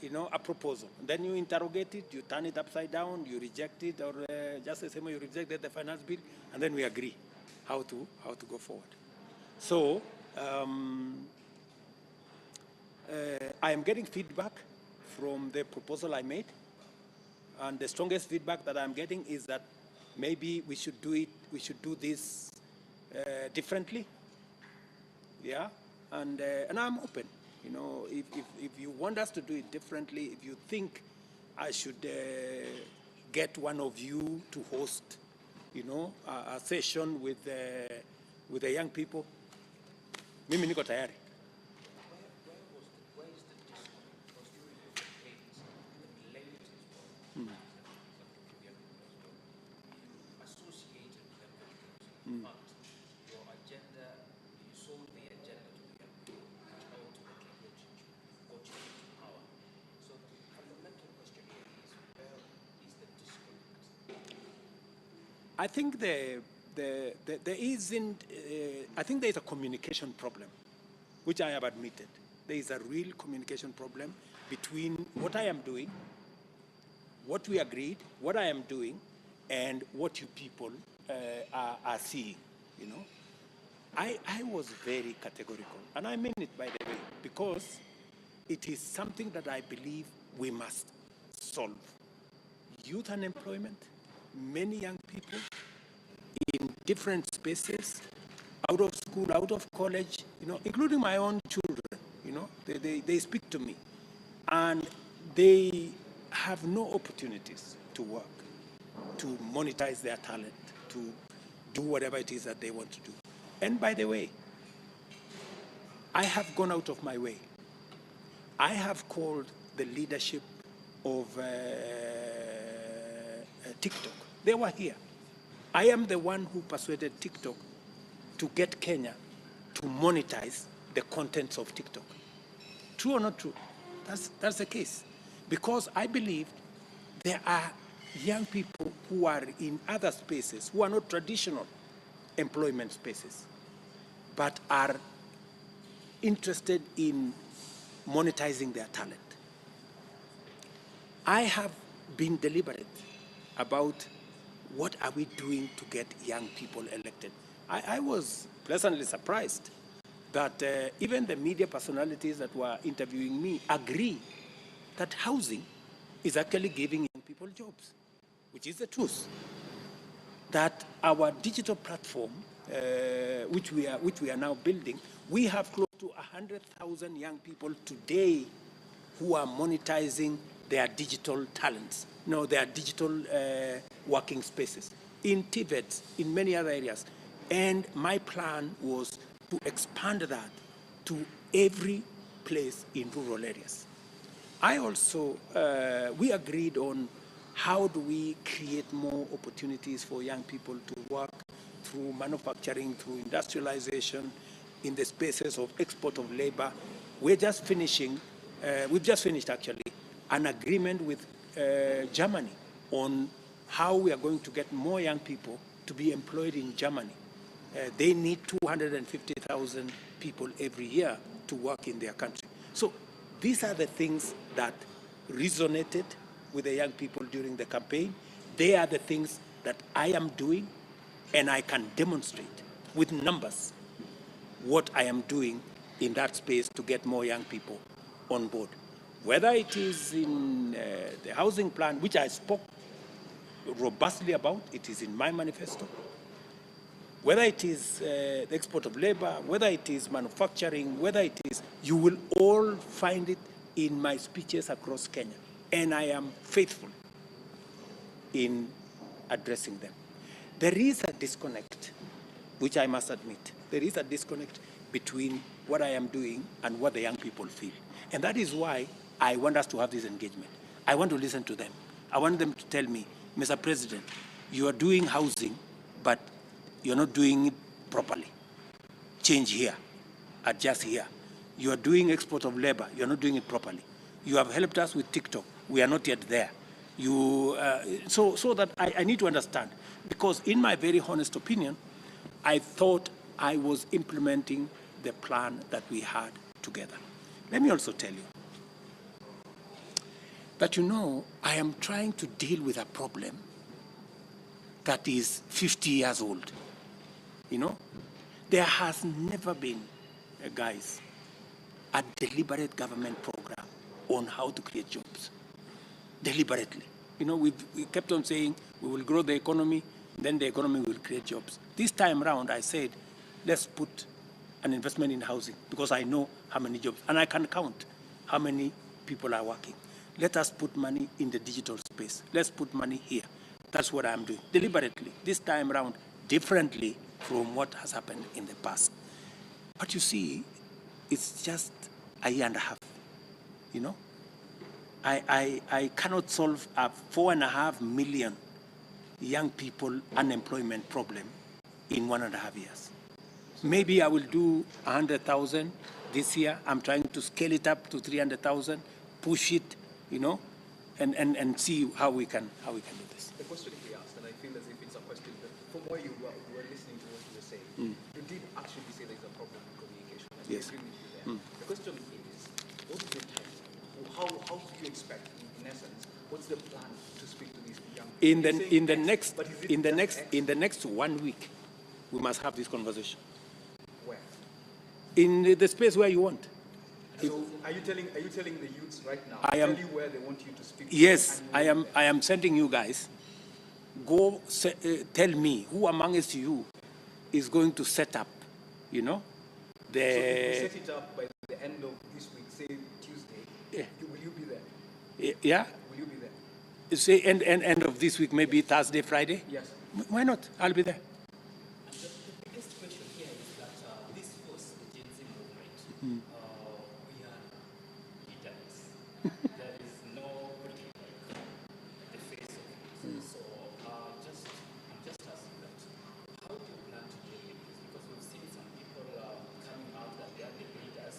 you know, a proposal. Then you interrogate it, you turn it upside down, you reject it, or just the same way you rejected the finance bill, and then we agree how to go forward. So I am getting feedback from the proposal I made, and the strongest feedback that I'm getting is that maybe we should do this differently. Yeah, and I'm open. You know, if you want us to do it differently, if you think I should get one of you to host, you know, a session with the young people, mimi niko tayari. Where is the disconnect? Because during your campaigns, the millennials as well, associated with them very closely. But your agenda, you sold the agenda to the young people, which ultimately got you into power. So the fundamental question here is, where is the disconnect? I think there isn't. I think there is a communication problem, which I have admitted. There is a real communication problem between what I am doing, what we agreed, what I am doing, and what you people are seeing. You know, I was very categorical, and I mean it, by the way, because it is something that I believe we must solve. Youth unemployment, many young people in different spaces, out of school, out of college, you know, including my own children, you know, they speak to me, and they have no opportunities to work, to monetize their talent, to do whatever it is that they want to do. And by the way, I have gone out of my way. I have called the leadership of TikTok. They were here. I am the one who persuaded TikTok to get Kenya to monetize the contents of TikTok. True or not true? That's the case. Because I believe there are young people who are in other spaces, who are not traditional employment spaces, but are interested in monetizing their talent. I have been deliberate about what are we doing to get young people elected. I was pleasantly surprised that even the media personalities that were interviewing me agree that housing is actually giving young people jobs, which is the truth. That our digital platform, which we are now building, we have close to 100,000 young people today who are monetizing their digital talents, their digital working spaces, in TVETs, in many other areas. And my plan was to expand that to every place in rural areas. I also, we agreed on how do we create more opportunities for young people to work through manufacturing, through industrialization, in the spaces of export of labor. We've just finished actually an agreement with Germany on how we are going to get more young people to be employed in Germany. They need 250,000 people every year to work in their country. So these are the things that resonated with the young people during the campaign. They are the things that I am doing, and I can demonstrate with numbers what I am doing in that space to get more young people on board. Whether it is in the housing plan, which I spoke robustly about, it is in my manifesto. Whether it is the export of labor, whether it is manufacturing, whether it is, you will all find it in my speeches across Kenya. And I am faithful in addressing them. There is a disconnect, which I must admit. There is a disconnect between what I am doing and what the young people feel. And that is why I want us to have this engagement. I want to listen to them. I want them to tell me, Mr. President, you are doing housing, but you're not doing it properly. Change here, adjust here. You are doing export of labor, you're not doing it properly. You have helped us with TikTok, we are not yet there. So that I need to understand, because in my very honest opinion, I thought I was implementing the plan that we had together. Let me also tell you, But you know, I am trying to deal with a problem that is 50 years old. You know, there has never been, guys, a deliberate government program on how to create jobs. Deliberately. You know, we kept on saying we will grow the economy, then the economy will create jobs. This time around, I said, let's put an investment in housing because I know how many jobs, and I can count how many people are working. Let us put money in the digital space. Let's put money here. That's what I'm doing, deliberately. This time around, differently from what has happened in the past. But you see, it's just a year and a half, you know? I cannot solve a 4.5 million young people unemployment problem in 1.5 years. Maybe I will do 100,000 this year. I'm trying to scale it up to 300,000, push it, you know, and see how we can do this. The question he asked, and I feel as if it's a question that from where you were listening to what you were saying, you did actually say there's a problem with communication. And Yes. I agree with you there. The question is, what is your time? How do you expect, in essence, what's the plan to speak to these young people? In the next 1 week, we must have this conversation. Where? In the space where you want. So are you telling the youths right now? I am- tell you where they want you to speak. Yes, to them I am sending you guys. Go tell me who amongst you is going to set up, you know, So if we the set it up by the end of this week, say Tuesday, Yeah. will you be there? yeah. Will you be there? Say end of this week, maybe Thursday, Friday. Yes. Why not? I'll be there. The biggest question here is that this was the Gen Z movement. We are leaders. There is nobody like the face of it. So I'm just asking that, how do you plan to deal with this? Because we've seen some people coming out that they are the leaders,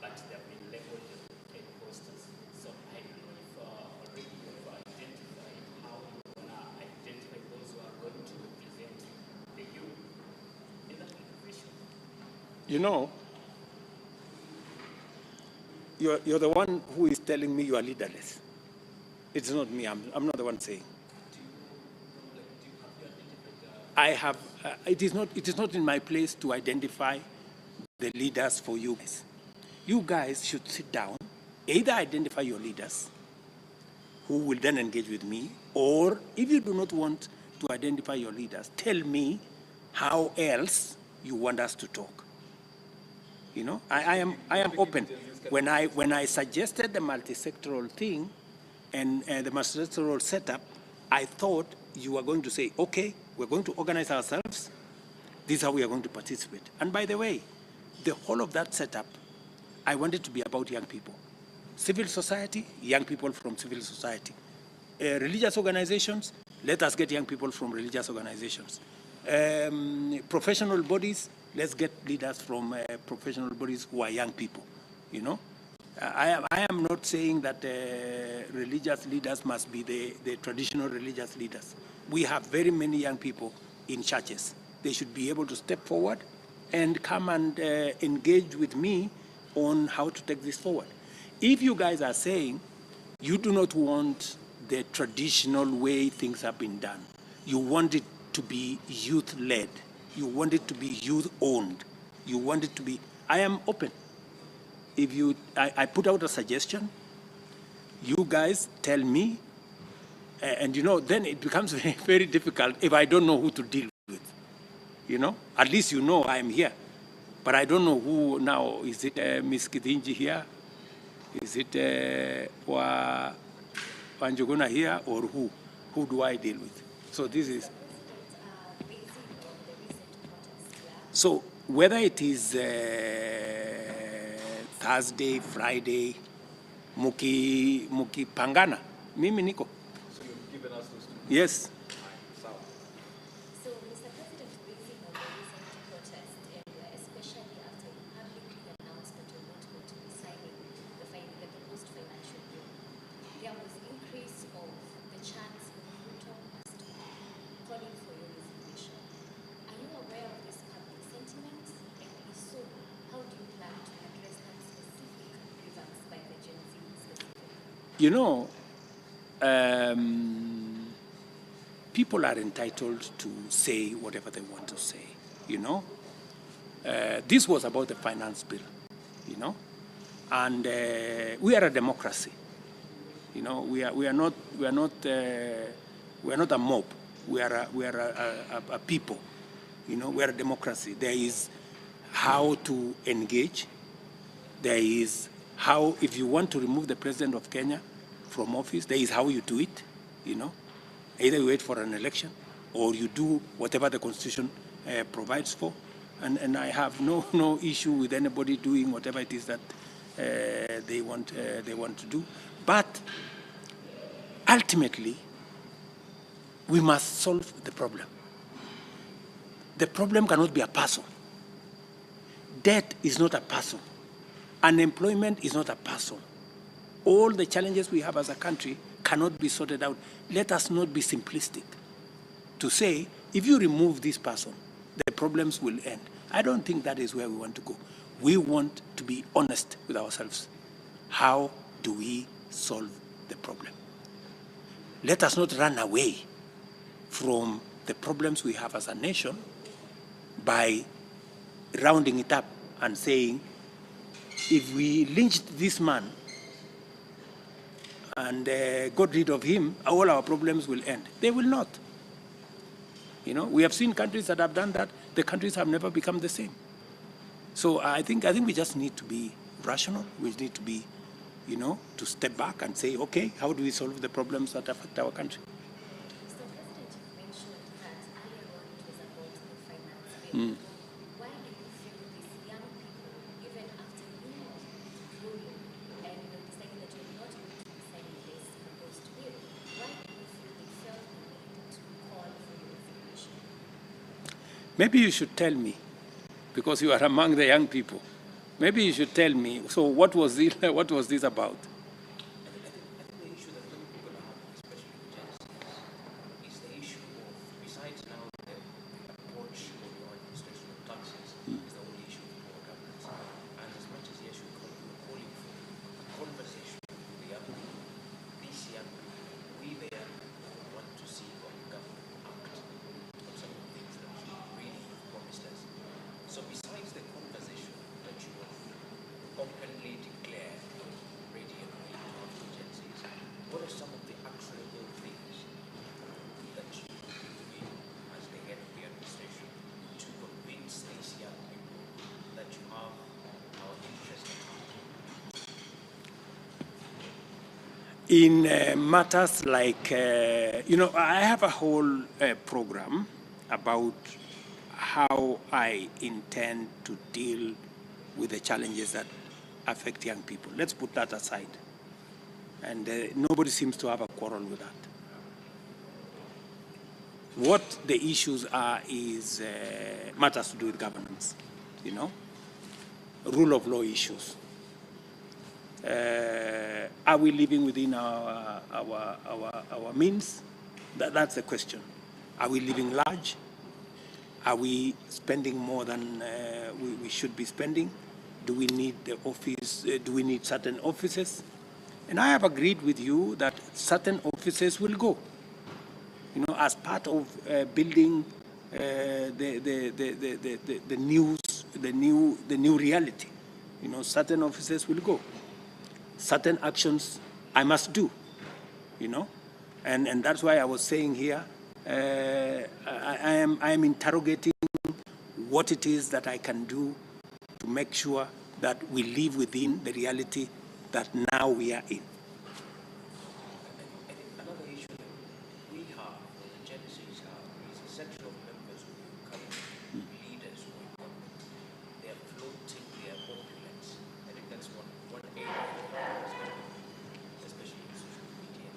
but they have been labeled as imposters. So I don't know if already you've identified how you want to identify those who are going to represent the youth in that conversation. You know, you're the one who is telling me you are leaderless. It's not me. I'm not the one saying. I have. It is not in my place to identify the leaders for you guys. You guys should sit down, either identify your leaders, who will then engage with me, or if you do not want to identify your leaders, tell me how else you want us to talk. You know, I am open. When I suggested the multi-sectoral thing and the multi-sectoral setup, I thought you were going to say, okay, we're going to organize ourselves. This is how we are going to participate. And by the way, the whole of that setup, I want it to be about young people. Civil society, young people from civil society. Religious organizations, let us get young people from religious organizations. Professional bodies, let's get leaders from professional bodies who are young people, you know. I am not saying that religious leaders must be the traditional religious leaders. We have very many young people in churches. They should be able to step forward and come and engage with me on how to take this forward. If you guys are saying you do not want the traditional way things have been done, you want it to be youth-led, you want it to be youth-owned, you want it to be, I am open. If you, I put out a suggestion, you guys tell me, and you know, then it becomes very, very difficult if I don't know who to deal with. You know, at least you know I'm here, but I don't know who now. Is it Ms. Kidinji here? Is it Wanjuguna here, or who? Who do I deal with? So this is. So whether it is Thursday, Friday, muki pangana, mimi niko. So you've given us those two. Yes. So, Mr. President, basing on the recent protest, especially after you publicly announced that you're not going to be signing the proposed financial bill, there was increase of the chance of Ruto must calling for your resignation. Are you aware of this public sentiment? And if so, how do you plan to address that specific grievance by the Gen Z specifically? You know, people are entitled to say whatever they want to say, you know. This was about the finance bill, you know, and we are a democracy, you know. We are not a mob. We are a people, you know. We are a democracy. There is how to engage. There is how, if you want to remove the president of Kenya from office, there is how you do it, you know. Either you wait for an election or you do whatever the Constitution provides for. And I have no issue with anybody doing whatever it is that they want to do. But ultimately, we must solve the problem. The problem cannot be a person. Debt is not a person. Unemployment is not a person. All the challenges we have as a country cannot be sorted out. Let us not be simplistic to say, if you remove this person, the problems will end. I don't think that is where we want to go. We want to be honest with ourselves. How do we solve the problem? Let us not run away from the problems we have as a nation by rounding it up and saying, if we lynched this man and got rid of him, all our problems will end. They will not. You know, we have seen countries that have done that. The countries have never become the same. So I think we just need to be rational. We need to be, you know, to step back and say, okay, how do we solve the problems that affect our country? Mr. President, you mentioned that earlier on it was about the finance bill. Why do you feel these young people, even after you ruling and deciding that you're not going to be signing this proposed bill, why do you feel they felt the need to call for your resignation? Maybe you should tell me, because you are among the young people. Maybe you should tell me, so what was this about? I think the issue that many people have, especially the Gen Z, is the issue of, besides now the approach of the administration of taxes, is the whole issue of poor governance. And as much as yes, you're calling for a conversation with the young people, these young people, we the young people, want to see our government act on some of the things that you really promised us. So besides the conversation that you have openly declared ready and willing to have with Gen Zs, what are some of the actionable things that you will be doing as the head of the administration to convince these young people that you have our interest at heart? In matters like, you know, I have a whole program about how I intend to deal with the challenges that affect young people. Let's put that aside. And nobody seems to have a quarrel with that. What the issues are is matters to do with governance, you know, rule of law issues. Are we living within our means? That's the question. Are we living large? Are we spending more than we should be spending? Do we need the office? Do we need certain offices? And I have agreed with you that certain offices will go. You know, as part of building the new reality. You know, certain offices will go. Certain actions I must do. You know, and that's why I was saying here. I am interrogating what it is that I can do to make sure that we live within the reality that now we are in. I think another issue that we have, or the Gen Zs have, is a section of members who become leaders who are in government. They are floating their opulence. I think that's one area, especially in social media.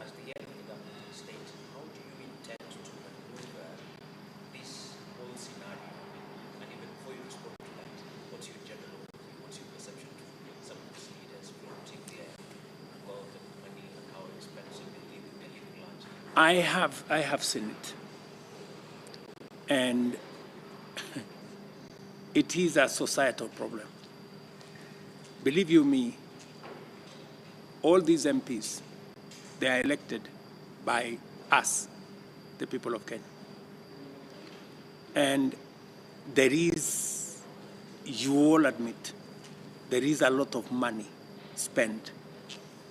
As the head of the government state, how do you intend to maneuver this whole scenario? And even before you respond to that, what's your general overview? What's your perception of some of these leaders floating their wealth and money and how expensive they live large? I have seen it, and it is a societal problem. Believe you me, all these MPs they are elected by us, the people of Kenya. And there is, you all admit, there is a lot of money spent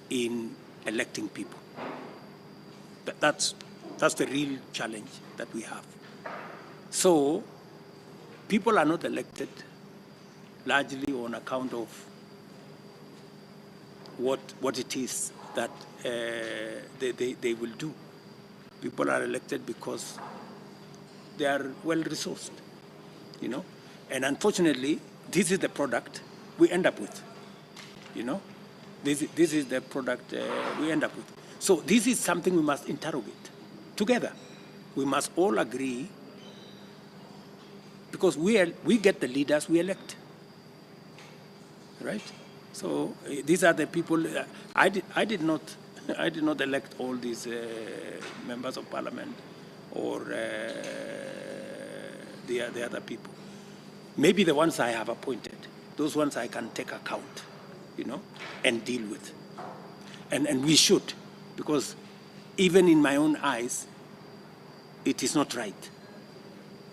in electing people. That's the real challenge that we have. So people are not elected largely on account of what it is that they will do. People are elected because they are well-resourced, you know. And unfortunately, this is the product we end up with, you know. This is the product we end up with. So this is something we must interrogate together. We must all agree, because we get the leaders we elect, right? So these are the people. I did not elect all these members of parliament or the other people. Maybe the ones I have appointed, those ones I can take account, you know, and deal with. And we should, because even in my own eyes, it is not right.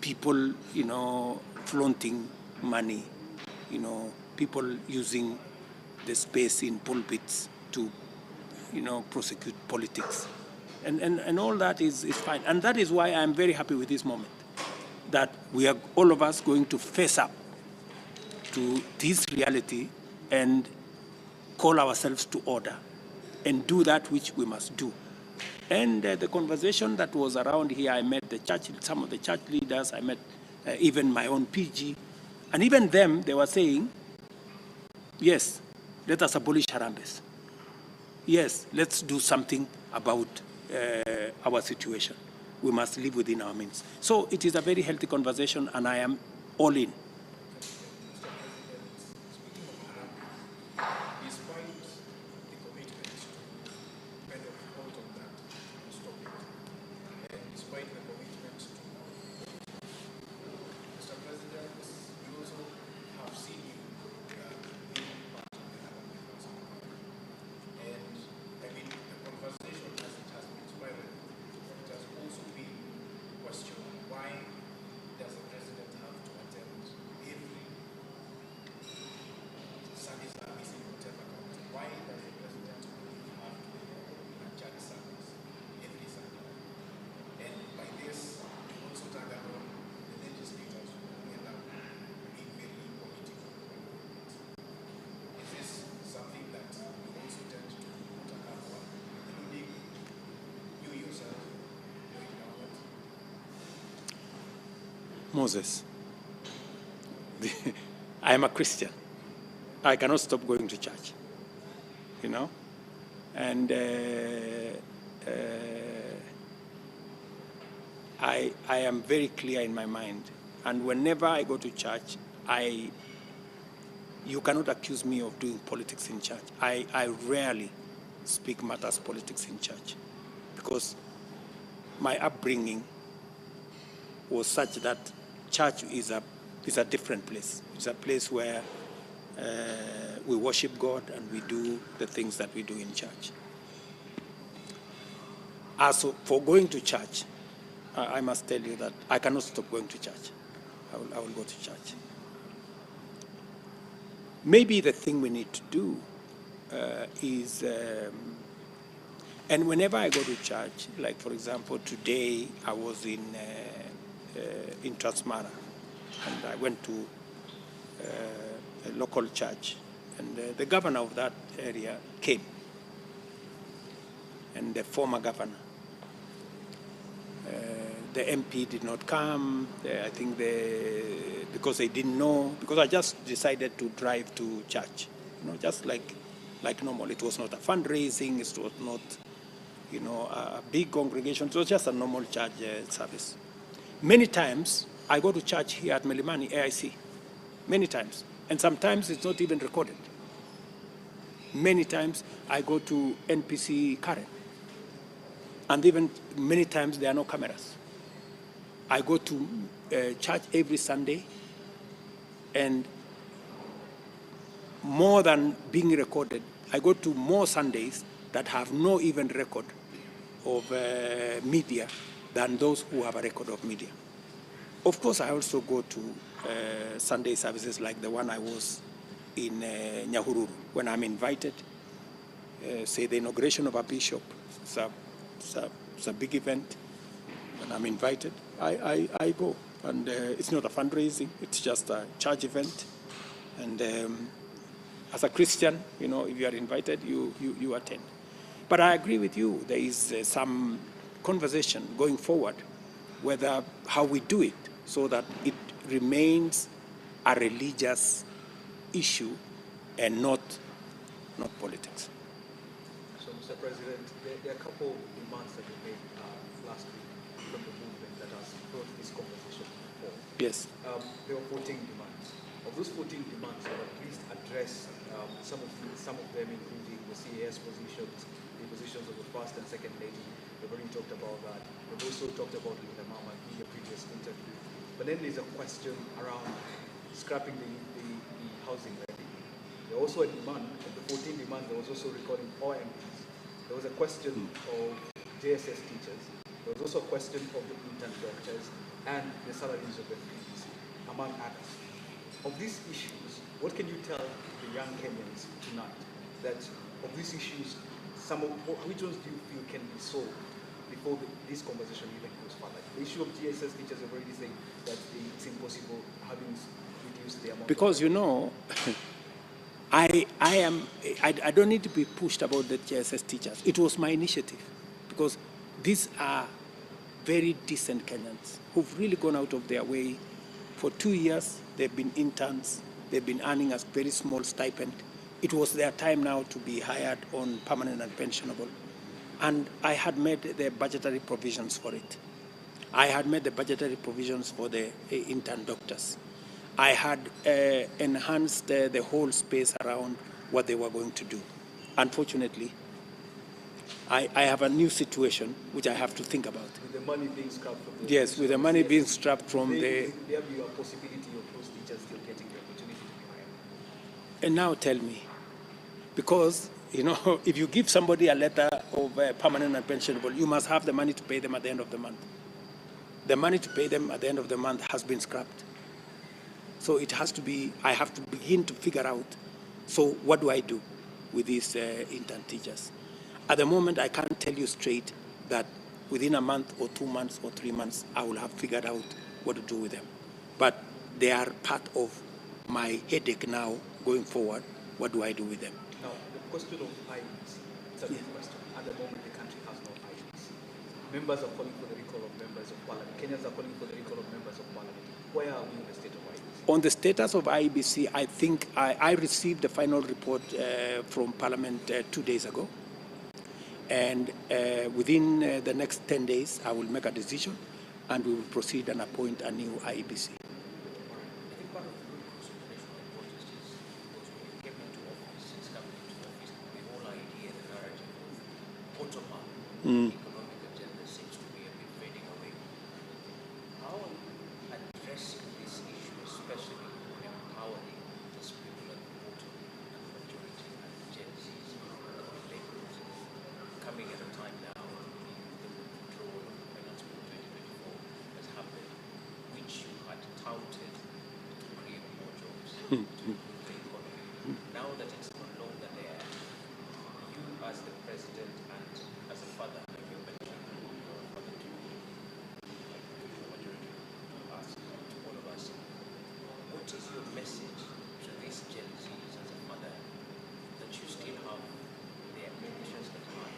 People, you know, flaunting money, you know, people using the space in pulpits to, you know, prosecute politics. And all that is fine. And that is why I'm very happy with this moment, that we are all of us going to face up to this reality and call ourselves to order and do that which we must do. And the conversation that was around here, I met some of the church leaders, I met even my own PG, and even them, they were saying, yes, let us abolish Harambes. Yes, let's do something about our situation. We must live within our means. So it is a very healthy conversation, and I am all in. Moses, I am a Christian. I cannot stop going to church, you know? And I am very clear in my mind. And whenever I go to church, you cannot accuse me of doing politics in church. I rarely speak matters politics in church, because my upbringing was such that church is a different place. It's a place where we worship God and we do the things that we do in church. As for going to church, I must tell you that I cannot stop going to church. I will go to church. Maybe the thing we need to do is, and whenever I go to church, like for example, today I was in Transmara, and I went to a local church, and the governor of that area came, and the former governor. The MP did not come. I think because they didn't know, because I just decided to drive to church, you know, just like normal. It was not a fundraising. It was not, you know, a big congregation. It was just a normal church service. Many times I go to church here at Melimani AIC, many times, and sometimes it's not even recorded. Many times I go to NPC Karen, and even many times there are no cameras. I go to church every Sunday, and more than being recorded, I go to more Sundays that have no even record of media than those who have a record of media. Of course, I also go to Sunday services like the one I was in Nyahururu, when I'm invited, say the inauguration of a bishop. It's a big event, and I'm invited. I go, and it's not a fundraising, it's just a church event. And as a Christian, you know, if you are invited, you attend. But I agree with you, there is some conversation going forward whether how we do it so that it remains a religious issue and not politics. So, Mr. President, there are a couple of demands that were made last week from the movement that has brought this conversation forward. Yes. There were 14 demands. Of those 14 demands, I'll at least address some of them, including the CAS positions, the positions of the first and second lady. We've already talked about that. We've also talked about it with the mama in the previous interview. But then there's a question around scrapping the housing levy. There was also a demand, of the 14 demands, there was also recording OMPs. There was a question of JSS teachers. There was also a question of the intern doctors and the salaries of the MPs, among others. Of these issues, what can you tell the young Kenyans tonight? That of these issues, which ones do you feel can be solved before this conversation even goes further? The issue of GSS teachers have already said that it's impossible, having reduced the amount. Because, you know, I don't need to be pushed about the GSS teachers. It was my initiative, because these are very decent Kenyans who've really gone out of their way. For 2 years, they've been interns. They've been earning a very small stipend. It was their time now to be hired on permanent and pensionable. And I had made the budgetary provisions for it. I had made the budgetary provisions for the intern doctors. I had enhanced the whole space around what they were going to do. Unfortunately, I have a new situation which I have to think about. With the money being scrapped from the... Yes, with the money being scrapped from the... There be a possibility of those teachers still getting the opportunity to be hired. And now tell me, because, you know, if you give somebody a letter of permanent and pensionable, you must have the money to pay them at the end of the month. The money to pay them at the end of the month has been scrapped. So it has to be, I have to begin to figure out, so what do I do with these intern teachers? At the moment, I can't tell you straight that within a month or 2 months or 3 months, I will have figured out what to do with them. But they are part of my headache now going forward. What do I do with them? Now, the question of IEBC, it's a good question. At the moment, the country has no IEBC. Members are calling for the recall of members of parliament. Kenyans are calling for the recall of members of parliament. Where are we in the state of IEBC? On the status of IEBC, I think I received the final report from Parliament 2 days ago. And within the next 10 days, I will make a decision and we will proceed and appoint a new IEBC. I think part of the root cause of the national protest is because when you came into office, since coming into office, the whole idea, the narrative of bottom-up economic agenda seems to be a bit fading away. How are you addressing this issue, especially when empowering these people at the bottom and the majority and the Gen Zs and the laborers, coming at a time now when the withdrawal of the Finance Bill 2024 has happened, which you had touted to create more jobs, to improve the economy. Now that it's no longer there, you as the president and as a father, like you mentioned, you're a father to the majority of us, to all of us, what is your message to these Gen Zs as a father that you still have their interests at heart,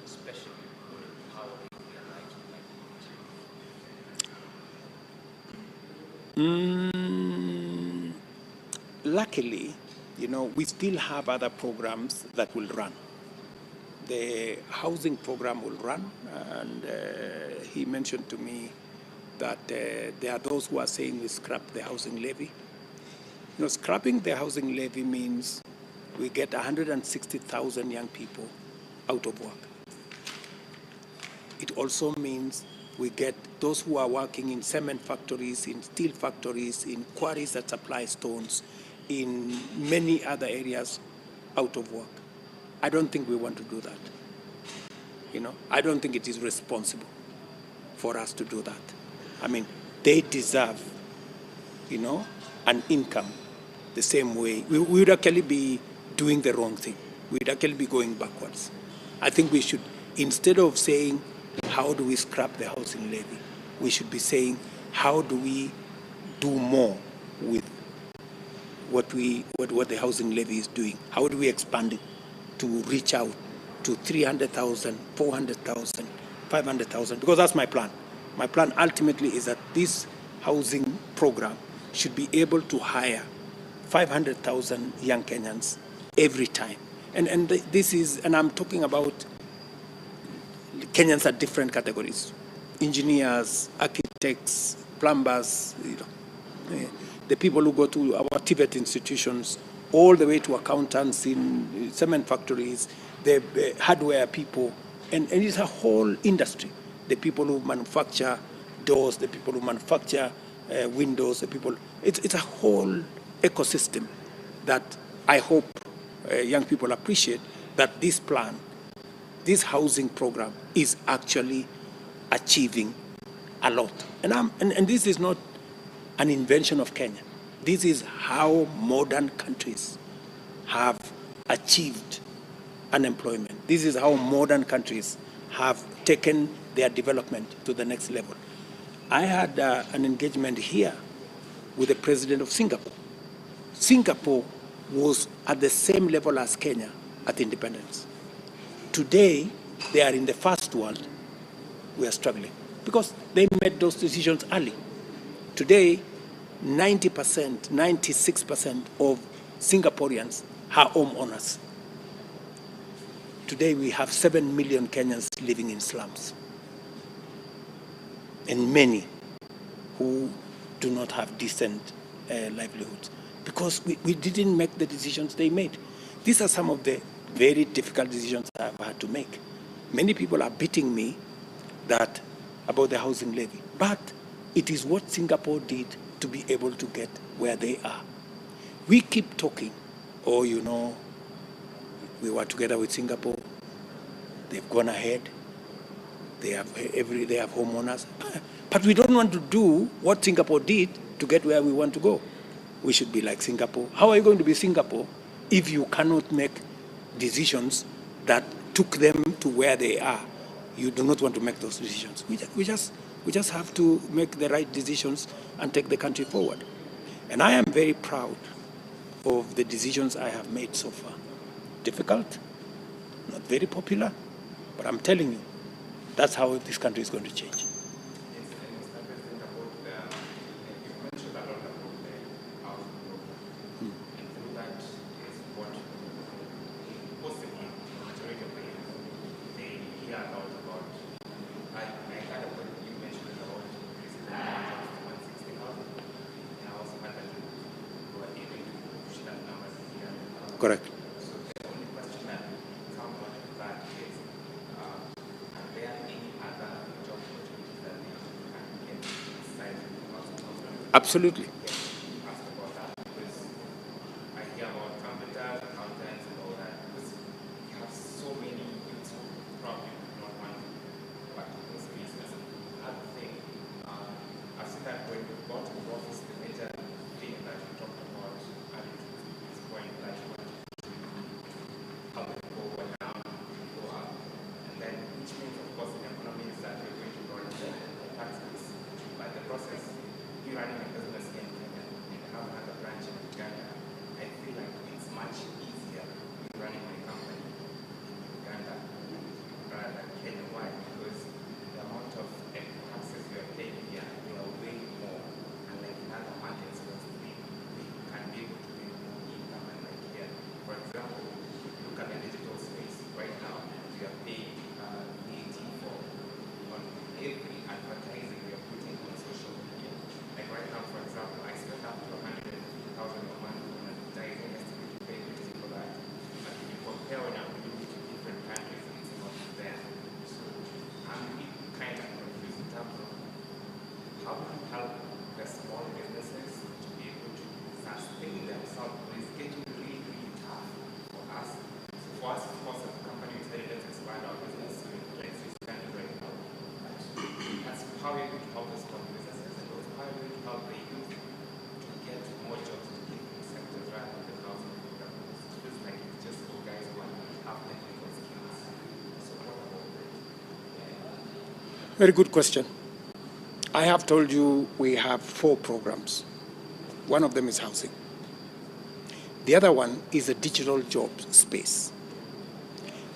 especially when empowering their lives and livelihoods? Luckily, you know, we still have other programs that will run. The housing program will run, and he mentioned to me that there are those who are saying we scrap the housing levy. You know, scrapping the housing levy means we get 160,000 young people out of work. It also means we get those who are working in cement factories, in steel factories, in quarries that supply stones, in many other areas out of work. I don't think we want to do that. You know, I don't think it is responsible for us to do that. I mean, they deserve, you know, an income the same way. We would actually be doing the wrong thing. We'd actually be going backwards. I think we should, instead of saying, how do we scrap the housing levy, we should be saying, how do we do more with what the housing levy is doing? How do we expand it to reach out to 300,000, 400,000, 500,000? Because that's my plan. My plan ultimately is that this housing program should be able to hire 500,000 young Kenyans every time. And this is, and I'm talking about Kenyans at different categories: engineers, architects, plumbers, you know, the people who go to our TVET institutions, all the way to accountants in cement factories, the hardware people, and it's a whole industry. The people who manufacture doors, the people who manufacture windows, the people. It's a whole ecosystem that I hope young people appreciate, that this plan, this housing program is actually achieving a lot. And this is not an invention of Kenya. This is how modern countries have achieved unemployment. This is how modern countries have taken their development to the next level. I had an engagement here with the president of Singapore. Singapore was at the same level as Kenya at independence. Today, they are in the first world. We are struggling because they made those decisions early. Today, 90%, 96% of Singaporeans are homeowners. Today, we have 7 million Kenyans living in slums, and many who do not have decent livelihoods because we didn't make the decisions they made. These are some of the very difficult decisions I've had to make. Many people are beating me about the housing levy, but it is what Singapore did to be able to get where they are. We keep talking, oh, you know, we were together with Singapore, they've gone ahead, they have homeowners, but we don't want to do what Singapore did to get where we want to go. We should be like Singapore. How are you going to be Singapore if you cannot make decisions that took them to where they are? You do not want to make those decisions. We just have to make the right decisions and take the country forward. And I am very proud of the decisions I have made so far. Difficult, not very popular, but I'm telling you, that's how this country is going to change. Correct. So the only question that comes out of that is, are there any other job opportunities that they can get besides the housing? Absolutely. Ask about that because I hear about computers, accountants, and all that. Because we have so many youths who probably do not want to go back to those spaces. Other thing, I've seen that when we got to the office, the major thing that we talked about is point that you want how it go down, go up, and then which means, of course, in economy is that you're going to run the taxes. But the process, you running a business in Kenya and have another branch in Uganda, I feel like it's much easier you running my company in Uganda rather than Kenya. Why? Because the amount of taxes you are paying here, they are way more. And like in other markets, we can be able to make more income. And like here, for example, look at the digital space right now. We are paying VAT on every advertising we are putting on social media. Like right now, for example, I spend up to 150,000 a month on advertising. I still need to pay VAT for that. But if you compare when I'm doing it to different countries, it's not there. So Very good question. I have told you we have 4 programs. One of them is housing. The other one is a digital job space.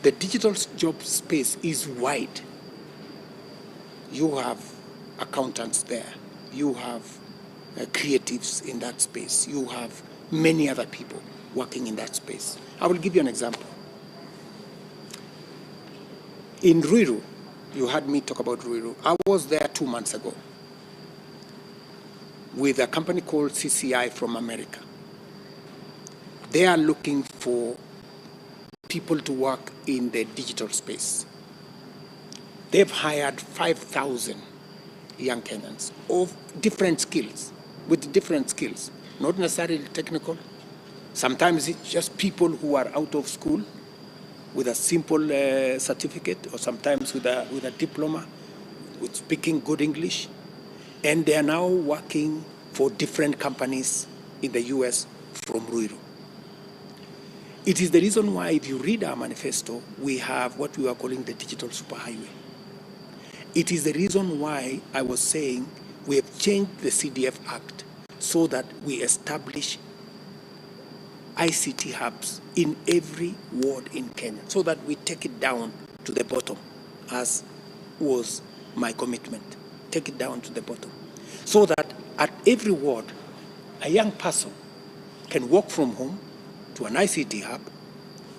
The digital job space is wide. You have accountants there. You have creatives in that space. You have many other people working in that space. I will give you an example. In Ruiru, you heard me talk about Ruiru. I was there 2 months ago with a company called CCI from America. They are looking for people to work in the digital space. They've hired 5,000 young Kenyans of different skills, with different skills, not necessarily technical. Sometimes it's just people who are out of school with a simple certificate, or sometimes with a diploma, with speaking good English. And they are now working for different companies in the US from Ruiru. It is the reason why, if you read our manifesto, we have what we are calling the digital superhighway. It is the reason why I was saying we have changed the CDF Act so that we establish ICT hubs in every ward in Kenya, so that we take it down to the bottom, as was my commitment. Take it down to the bottom, so that at every ward, a young person can walk from home to an ICT hub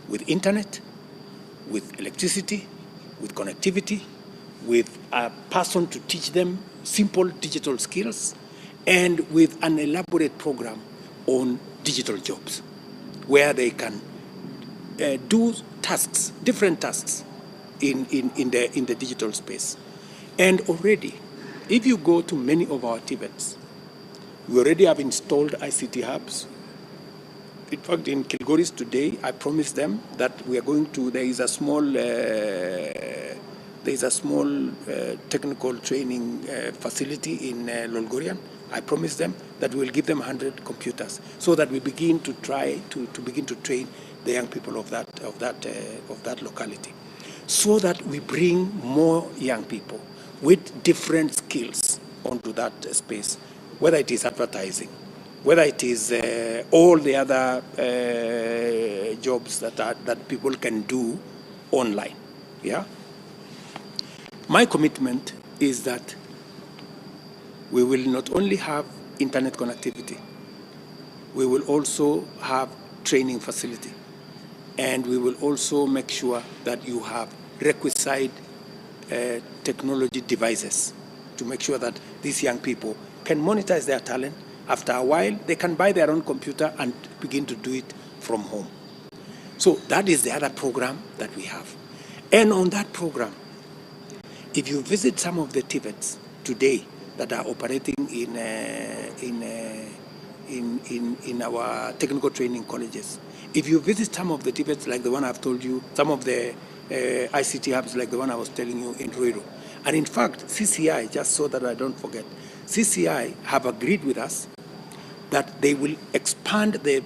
with internet, with electricity, with connectivity, with a person to teach them simple digital skills, and with an elaborate program on digital jobs, where they can do tasks, different tasks in the digital space. And already, if you go to many of our TVETs, we already have installed ICT hubs. In fact, in Kilgoris today, I promised them that we are going to, there is a small technical training facility in Lolgorian. I promised them that we will give them 100 computers, so that we begin to try to begin to train the young people of that locality, so that we bring more young people with different skills onto that space, whether it is advertising, whether it is all the other jobs that people can do online. Yeah. My commitment is that we will not only have internet connectivity, we will also have training facility, and we will also make sure that you have requisite technology devices to make sure that these young people can monetize their talent. After a while, they can buy their own computer and begin to do it from home. So that is the other program that we have. And on that program, if you visit some of the TVETs today that are operating in our technical training colleges, if you visit some of the TVETs like the one I've told you, some of the ICT hubs like the one I was telling you in Ruiru, and in fact, CCI, just so that I don't forget, CCI have agreed with us that they will expand the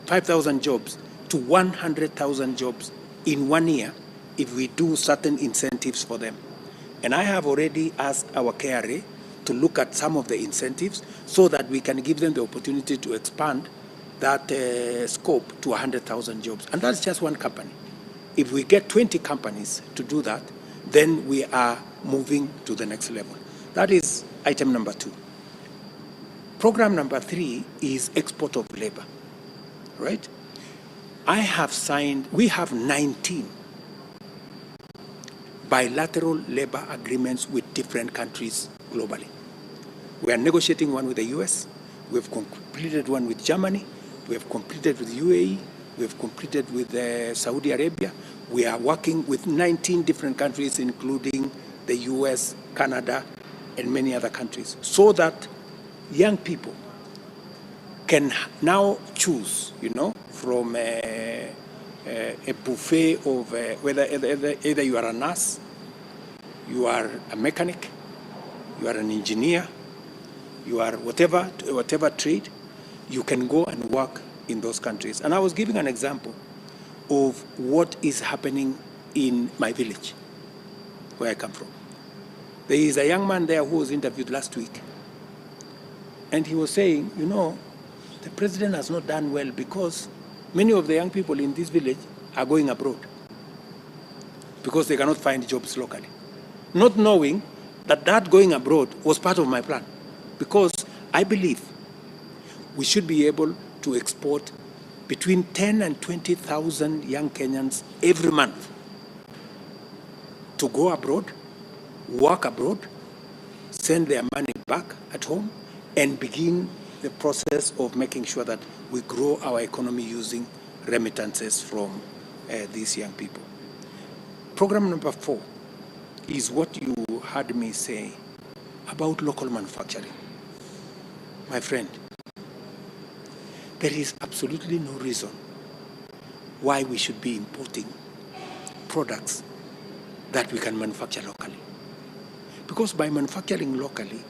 5,000 jobs to 100,000 jobs in 1 year if we do certain incentives for them. And I have already asked our KRA to look at some of the incentives so that we can give them the opportunity to expand that scope to 100,000 jobs. And that's just one company. If we get 20 companies to do that, then we are moving to the next level. That is item number 2. Program number 3 is export of labor, right? We have 19 bilateral labor agreements with different countries globally. We are negotiating one with the US, we have completed one with Germany, we have completed with UAE, we have completed with Saudi Arabia. We are working with 19 different countries, including the US, Canada, and many other countries, so that young people can now choose, from a buffet of whether either you are a nurse, you are a mechanic, you are an engineer, you are whatever trade, you can go and work in those countries. And I was giving an example of what is happening in my village. where I come from. There is a young man there who was interviewed last week. And he was saying, you know, the president has not done well because many of the young people in this village are going abroad because they cannot find jobs locally. Not knowing that going abroad was part of my plan, because I believe we should be able to export between 10 and 20,000 young Kenyans every month to go abroad, work abroad, send their money back at home, and begin the process of making sure that we grow our economy using remittances from these young people. Program number 4 is what you heard me say about local manufacturing. My friend, there is absolutely no reason why we should be importing products that we can manufacture locally. Because by manufacturing locally,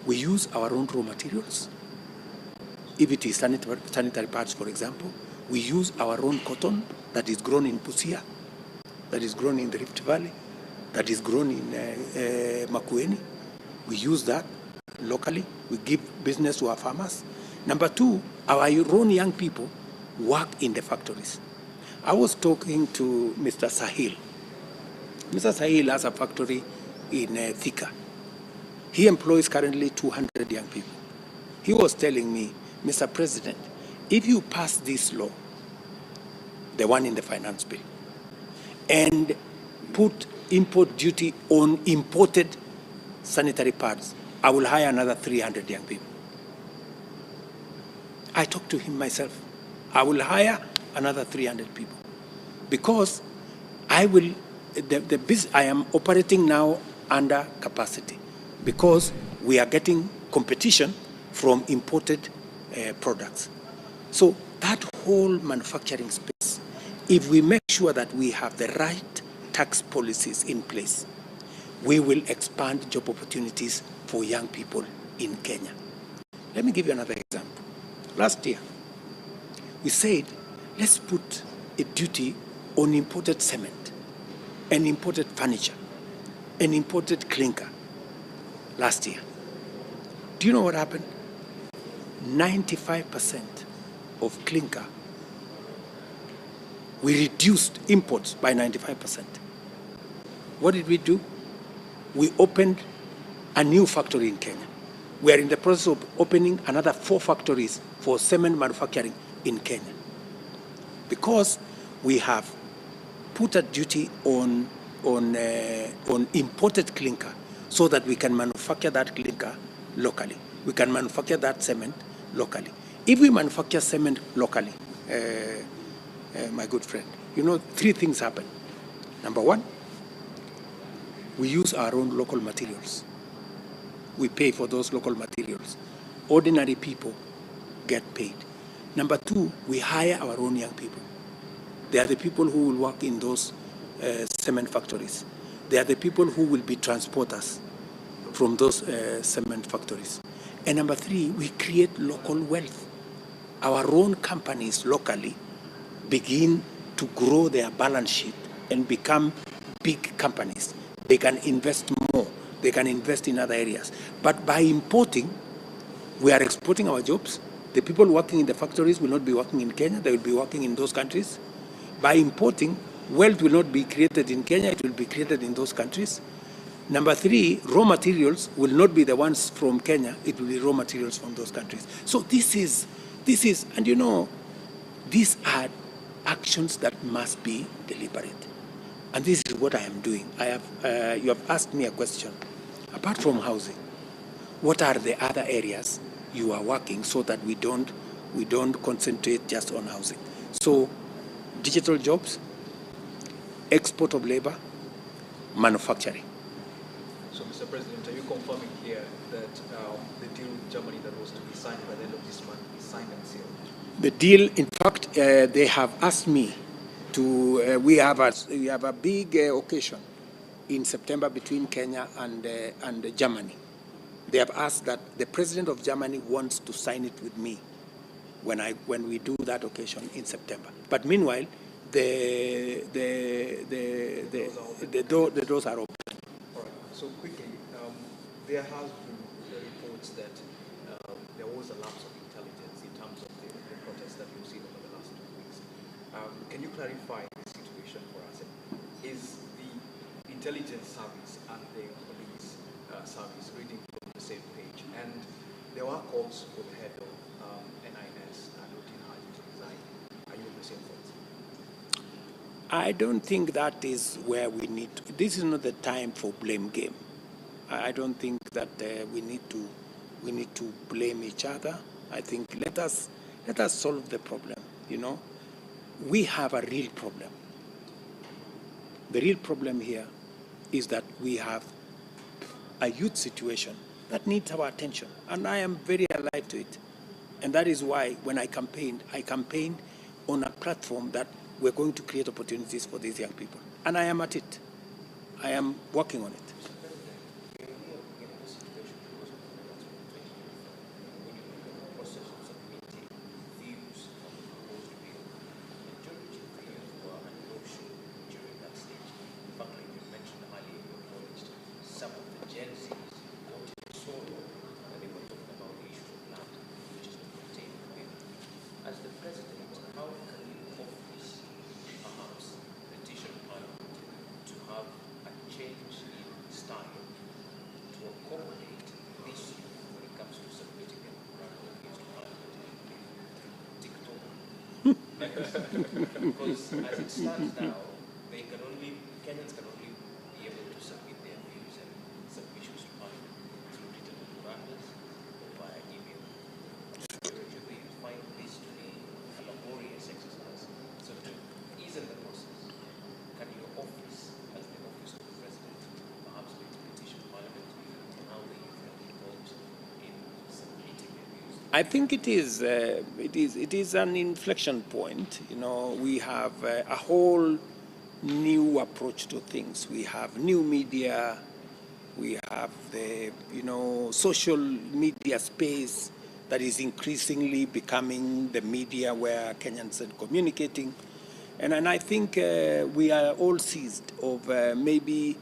we use our own raw materials. If it is sanitary pads, for example, we use our own cotton that is grown in Busia, that is grown in the Rift Valley, that is grown in Makueni. We use that locally. We give business to our farmers. Number 2, our own young people work in the factories. I was talking to Mr. Sahil. Mr. Sahil has a factory in Thika. He employs currently 200 young people. He was telling me, Mr. President, if you pass this law, the one in the finance bill, and put import duty on imported sanitary pads, I will hire another 300 young people. I talked to him myself. I will hire another 300 people because I am operating now under capacity because we are getting competition from imported products. So that whole manufacturing space, if we make sure that we have the right tax policies in place, we will expand job opportunities for young people in Kenya. Let me give you another example. Last year, we said, let's put a duty on imported cement and imported furniture and imported clinker last year. Do you know what happened? 95% of clinker, we reduced imports by 95%. What did we do? We opened a new factory in Kenya. We are in the process of opening another 4 factories for cement manufacturing in Kenya. Because we have put a duty on imported clinker so that we can manufacture that clinker locally. We can manufacture that cement locally. If we manufacture cement locally, my good friend, you know, 3 things happen. Number 1, we use our own local materials. We pay for those local materials. Ordinary people get paid. Number 2, we hire our own young people. They are the people who will work in those cement factories. They are the people who will be transporters from those cement factories. And number 3, we create local wealth. Our own companies locally begin to grow their balance sheet and become big companies. They can invest more. They can invest in other areas. But by importing, we are exporting our jobs. The people working in the factories will not be working in Kenya. They will be working in those countries. By importing, wealth will not be created in Kenya. It will be created in those countries. Number 3, raw materials will not be the ones from Kenya. It will be raw materials from those countries. So this is, and you know, these are actions that must be deliberate. And this is what I am doing. You have asked me a question. Apart from housing, what are the other areas you are working so that we don't concentrate just on housing? So, digital jobs, export of labor, manufacturing. So, Mr. President, are you confirming here that the deal with Germany that was to be signed by the end of this month is signed and sealed? The deal, in fact, they have asked me to. We have a big occasion in September between Kenya and Germany. They have asked that the president of Germany wants to sign it with me when we do that occasion in September. But meanwhile, the doors are open. So quickly, there has been reports that there was a lapse of intelligence in terms of the protests that we've seen over the last 2 weeks. Can you clarify the situation for us? Is the intelligence service and the police service reading from the same page? And there were calls for the head of NIS and Routine Haji to resign. Are you on the same thoughts? I don't think that is where we need to. This is not the time for blame game. I don't think that we need to blame each other. I think let us solve the problem. You know, we have a real problem. The real problem here is that we have a youth situation that needs our attention, and I am very alive to it. And that is why when I campaigned on a platform that we're going to create opportunities for these young people. And I am at it. I am working on it. As the president, how can you office perhaps petition parliament to have a change in style to accommodate this when it comes to submitting a proposal to parliament? TikTok. Because as it stands now, Kenyans can only be able to submit their views and submissions to parliament through written memorandums or via email. Do they find this to be a laborious exercise? So to ease in the process, can your office, as the office of the president, perhaps petition parliament on how they can be involved in submitting their views? I think it is an inflection point. You know, we have a whole new approach to things. We have new media. We have the social media space that is increasingly becoming the media where Kenyans are communicating. And I think we are all seized of maybe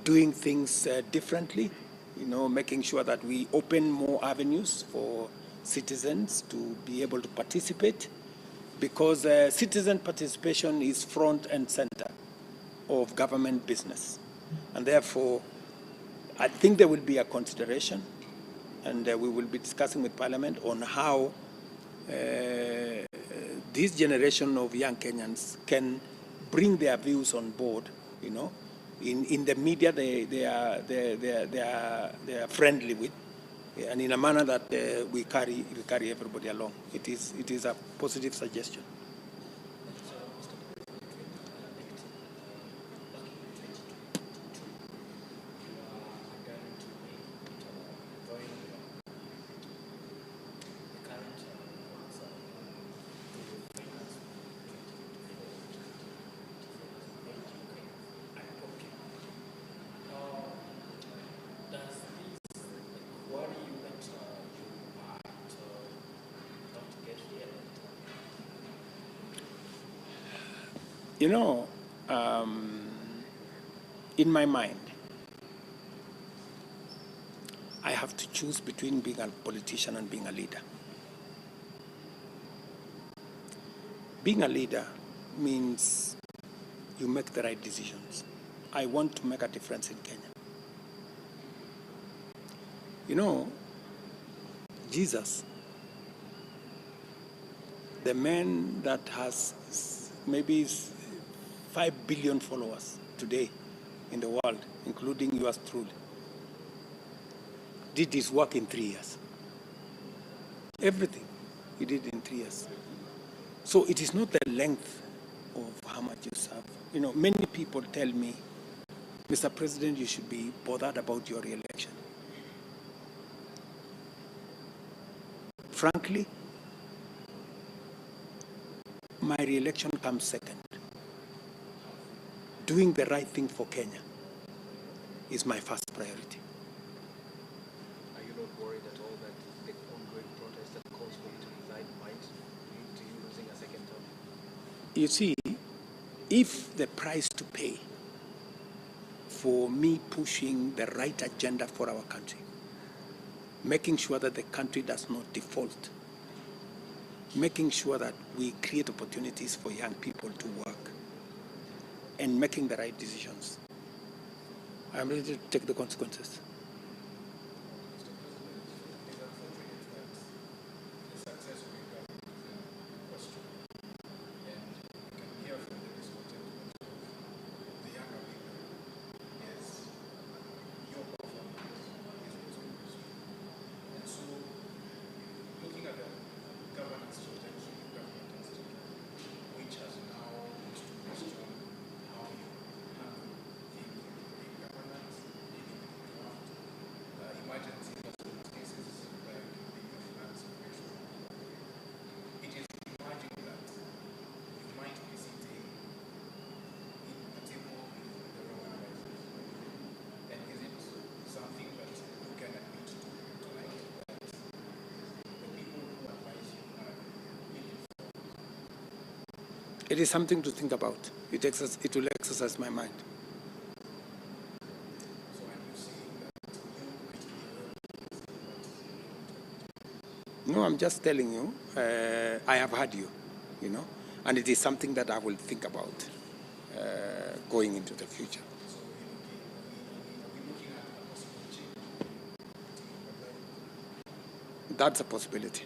doing things differently, making sure that we open more avenues for citizens to be able to participate, because citizen participation is front and center of government business. And therefore, I think there will be a consideration, and we will be discussing with Parliament on how this generation of young Kenyans can bring their views on board. In the media they are friendly with, and in a manner that we carry everybody along. It is a positive suggestion. In my mind, I have to choose between being a politician and being a leader. Being a leader means you make the right decisions. I want to make a difference in Kenya. Jesus, the man that has maybe 5 billion followers today in the world, including yours truly, did his work in 3 years. Everything he did in 3 years. So it is not the length of how much you serve. Many people tell me, Mr. President, you should be bothered about your re-election. Frankly, my re-election comes second. Doing the right thing for Kenya is my first priority. Are you not worried at all that the ongoing protest that calls for you to resign might lead to you losing a second term? You see, if the price to pay for me pushing the right agenda for our country, making sure that the country does not default, making sure that we create opportunities for young people to work, and making the right decisions. I'm ready to take the consequences. It is something to think about. It will exercise my mind. No, I'm just telling you, I have heard you, and it is something that I will think about going into the future. That's a possibility.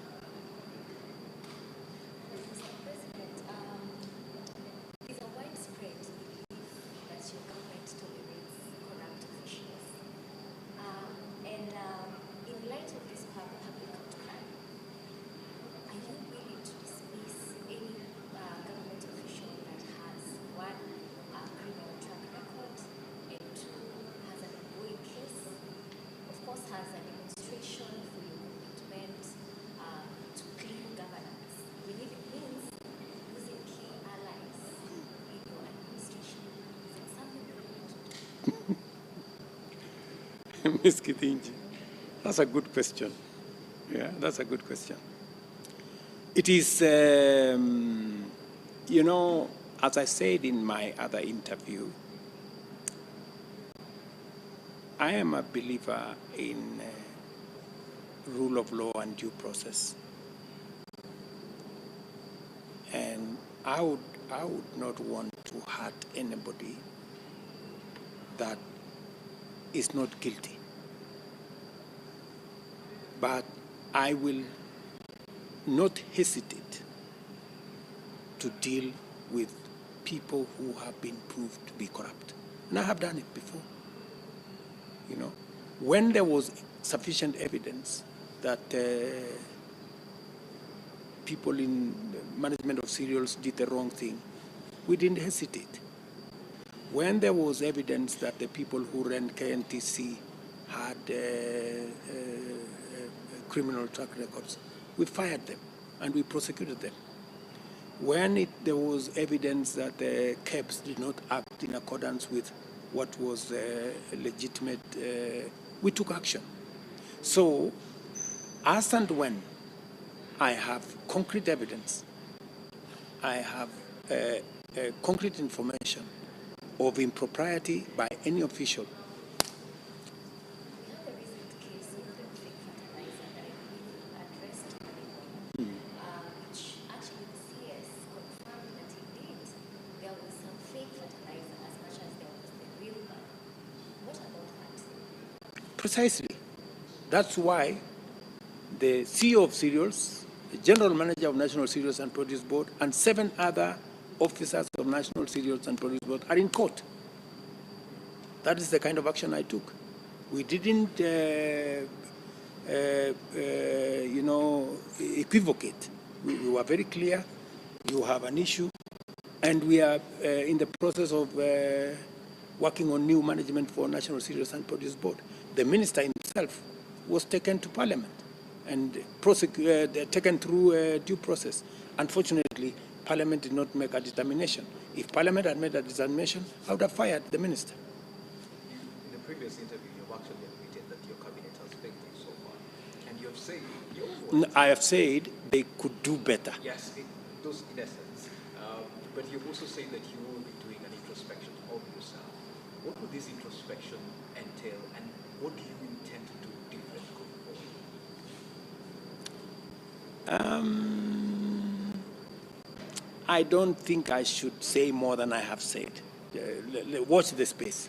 Ms. Kithinji, that's a good question. Yeah, that's a good question. It is, as I said in my other interview, I am a believer in rule of law and due process. And I would not want to hurt anybody that is not guilty. But I will not hesitate to deal with people who have been proved to be corrupt. And I have done it before. When there was sufficient evidence that people in management of cereals did the wrong thing, we didn't hesitate. When there was evidence that the people who ran KNTC had criminal track records, we fired them and we prosecuted them. When there was evidence that the KEBS did not act in accordance with what was legitimate, we took action. So, as and when I have concrete evidence, I have concrete information of impropriety by any official. We have a recent case of the fake fertilizer that I believe addressed which actually the CS confirmed that indeed there was some fake fertilizer as much as there was the real one. What about that? Precisely. That's why the CEO of Cereals, the General Manager of National Cereals and Produce Board, and 7 other officers of National Cereals and Produce Board are in court. That is the kind of action I took. We didn't, equivocate. We were very clear. You have an issue, and we are in the process of working on new management for National Cereals and Produce Board. The minister himself was taken to Parliament and taken through due process. Unfortunately, Parliament did not make a determination. If Parliament had made a determination, I would have fired the minister. In the previous interview, you've actually admitted that your cabinet has failed you so far. And you have said your words. I have said they could do better. Yes, those in essence. But you've also said that you will be doing an introspection of yourself. What would this introspection entail, and what do you intend to do different going forward? I don't think I should say more than I have said. Watch the space.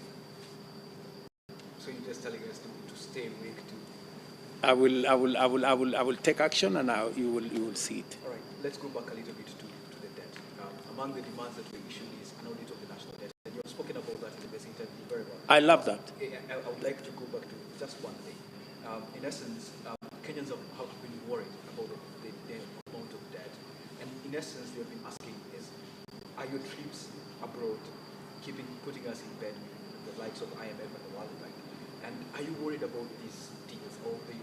So you're just telling us to stay awake to. I will take action, and you will see it. All right, let's go back a little bit to the debt. Among the demands that were issued is an audit of the national debt, and you've spoken about that in this interview very well. I love that. I would like to go back to just one thing. In essence, Kenyans have been worried about the amount of debt, and in essence, they've been asking is, are your trips abroad putting us in bed with the likes of IMF and the World Bank? And are you worried about these deals or the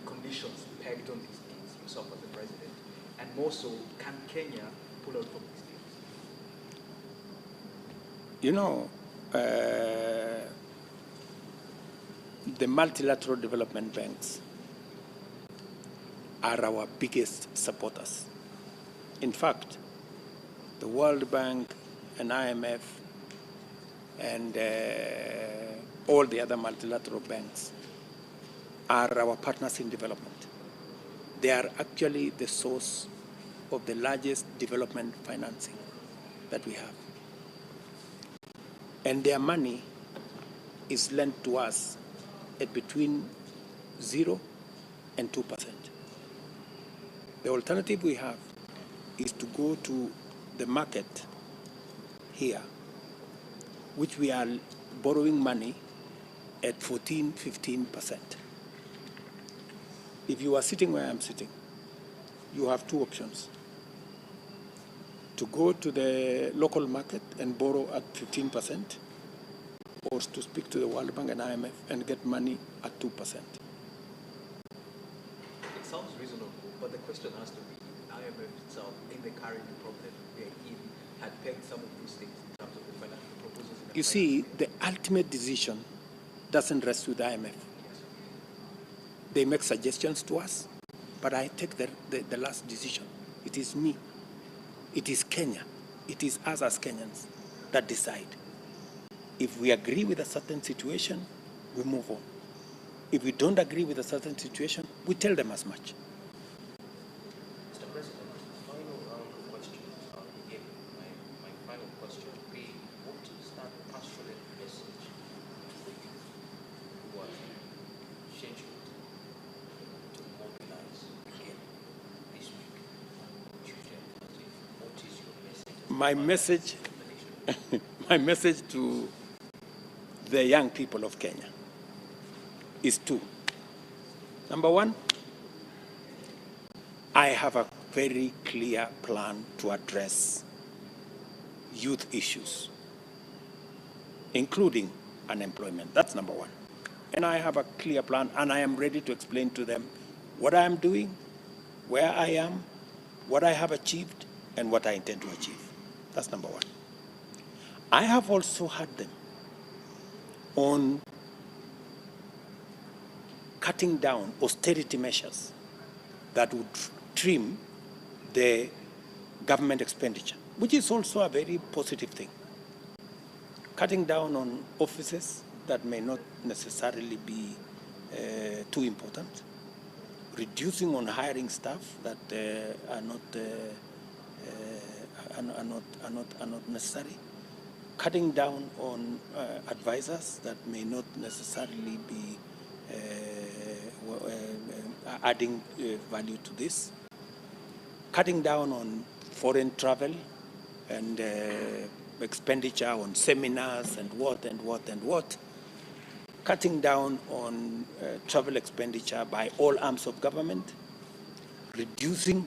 conditions pegged on these deals yourself as the president? And more so, can Kenya pull out from these deals? You know, the multilateral development banks are our biggest supporters. In fact, the World Bank and IMF and all the other multilateral banks are our partners in development. They are actually the source of the largest development financing that we have. And their money is lent to us at between 0 and 2%. The alternative we have is to go to the market here, which we are borrowing money at 14, 15%. If you are sitting where I'm sitting, you have two options: to go to the local market and borrow at 15%, or to speak to the World Bank and IMF and get money at 2%. It sounds reasonable, but the question has to be, IMF itself, in the current problem they're in, had pegged some of these things in terms of the financial proposals. You see, the ultimate decision doesn't rest with IMF. They make suggestions to us, but I take the last decision. It is me. It is Kenya. It is us as Kenyans that decide. If we agree with a certain situation, we move on. If we don't agree with a certain situation, we tell them as much. Mr. President, final round of questions. Again, my final question would be, what is that passionate message for you who are scheduled to mobilize again this week, Tuesday and Thursday? What is your message? My message to the young people of Kenya is two. Number one, I have a very clear plan to address youth issues, including unemployment. That's number one. And I have a clear plan, and I am ready to explain to them what I am doing, where I am, what I have achieved, and what I intend to achieve. That's number one. I have also had them on cutting down austerity measures that would trim the government expenditure, which is also a very positive thing. Cutting down on offices that may not necessarily be too important, reducing on hiring staff that are not necessary, cutting down on advisors that may not necessarily be adding value to this, cutting down on foreign travel and expenditure on seminars and what, cutting down on travel expenditure by all arms of government, reducing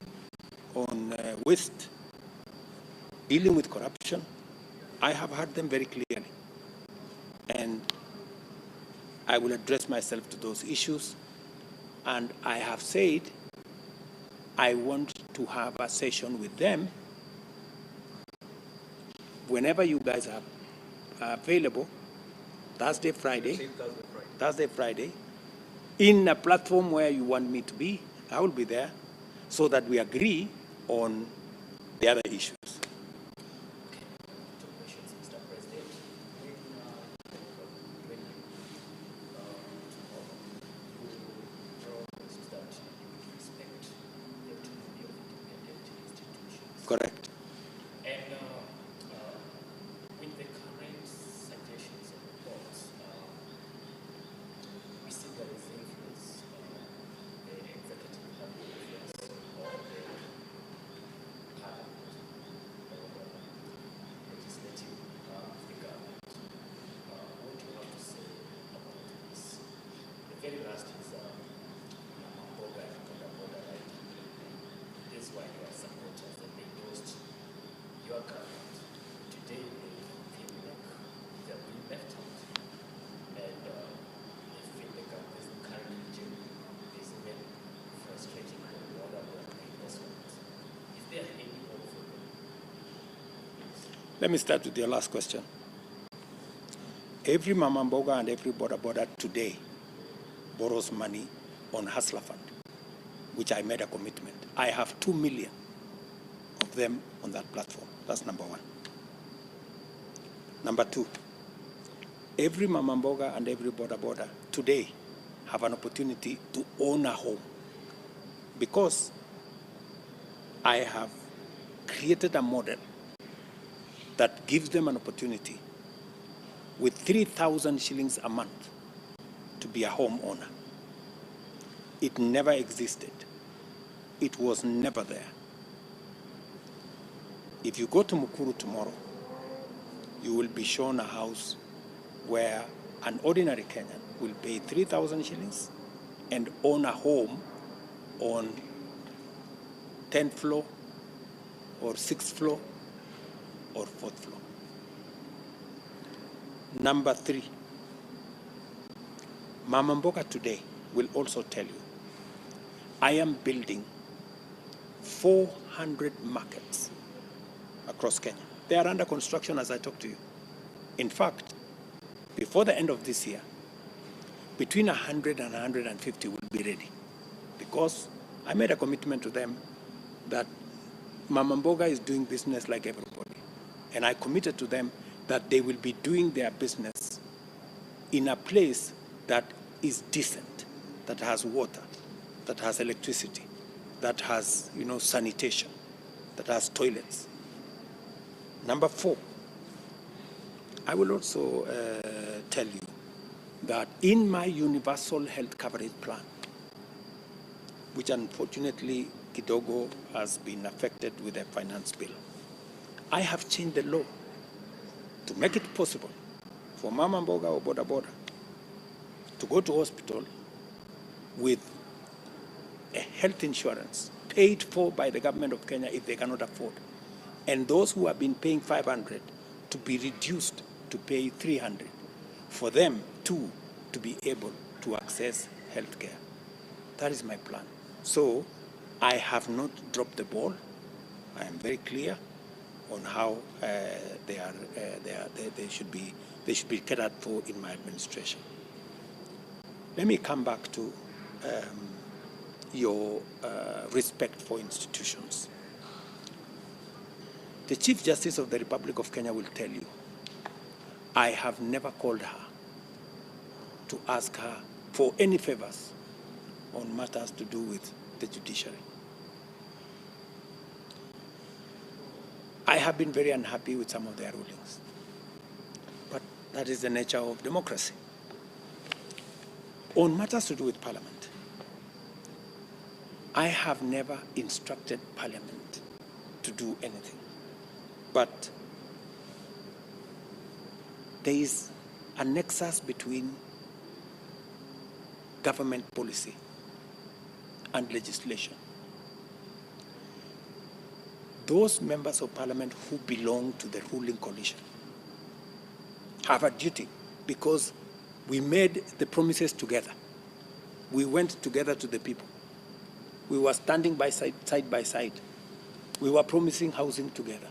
on waste, dealing with corruption. I have heard them very clearly, and I will address myself to those issues. And I have said I want to have a session with them whenever you guys are available, Thursday, Friday, in a platform where you want me to be. I will be there so that we agree on the other issues. Two questions, Mr. President. Let me start with your last question. Every Mama Mboga and every Boda Boda today borrows money on Hustler Fund, which I made a commitment. I have 2 million of them on that platform. That's number one. Number two, every Mama Mboga and every Boda Boda today have an opportunity to own a home, because I have created a model that gives them an opportunity with 3,000 shillings a month to be a homeowner. It never existed. It was never there. If you go to Mukuru tomorrow, you will be shown a house where an ordinary Kenyan will pay 3,000 shillings and own a home on 10th floor or 6th floor or 4th floor. Number three, Mama Mboga today will also tell you, I am building 400 markets across Kenya. They are under construction as I talk to you. In fact, before the end of this year, between 100 and 150 will be ready, because I made a commitment to them that Mama Mboga is doing business like everybody. And I committed to them that they will be doing their business in a place that is decent, that has water, that has electricity, that has, sanitation, that has toilets. Number four, I will also tell you that in my universal health coverage plan, which unfortunately Kidogo has been affected with a finance bill, I have changed the law to make it possible for Mama Mboga or Boda Boda to go to hospital with a health insurance paid for by the government of Kenya if they cannot afford. And those who have been paying 500 to be reduced to pay 300, for them too to be able to access health care. That is my plan. So I have not dropped the ball. I am very clear on how they should be catered for in my administration. Let me come back to your respect for institutions. The Chief Justice of the Republic of Kenya will tell you, I have never called her to ask her for any favors on matters to do with the judiciary. I have been very unhappy with some of their rulings, but that is the nature of democracy. On matters to do with Parliament, I have never instructed Parliament to do anything, but there is a nexus between government policy and legislation. Those members of Parliament who belong to the ruling coalition have a duty, because we made the promises together. We went together to the people. We were standing side by side. We were promising housing together.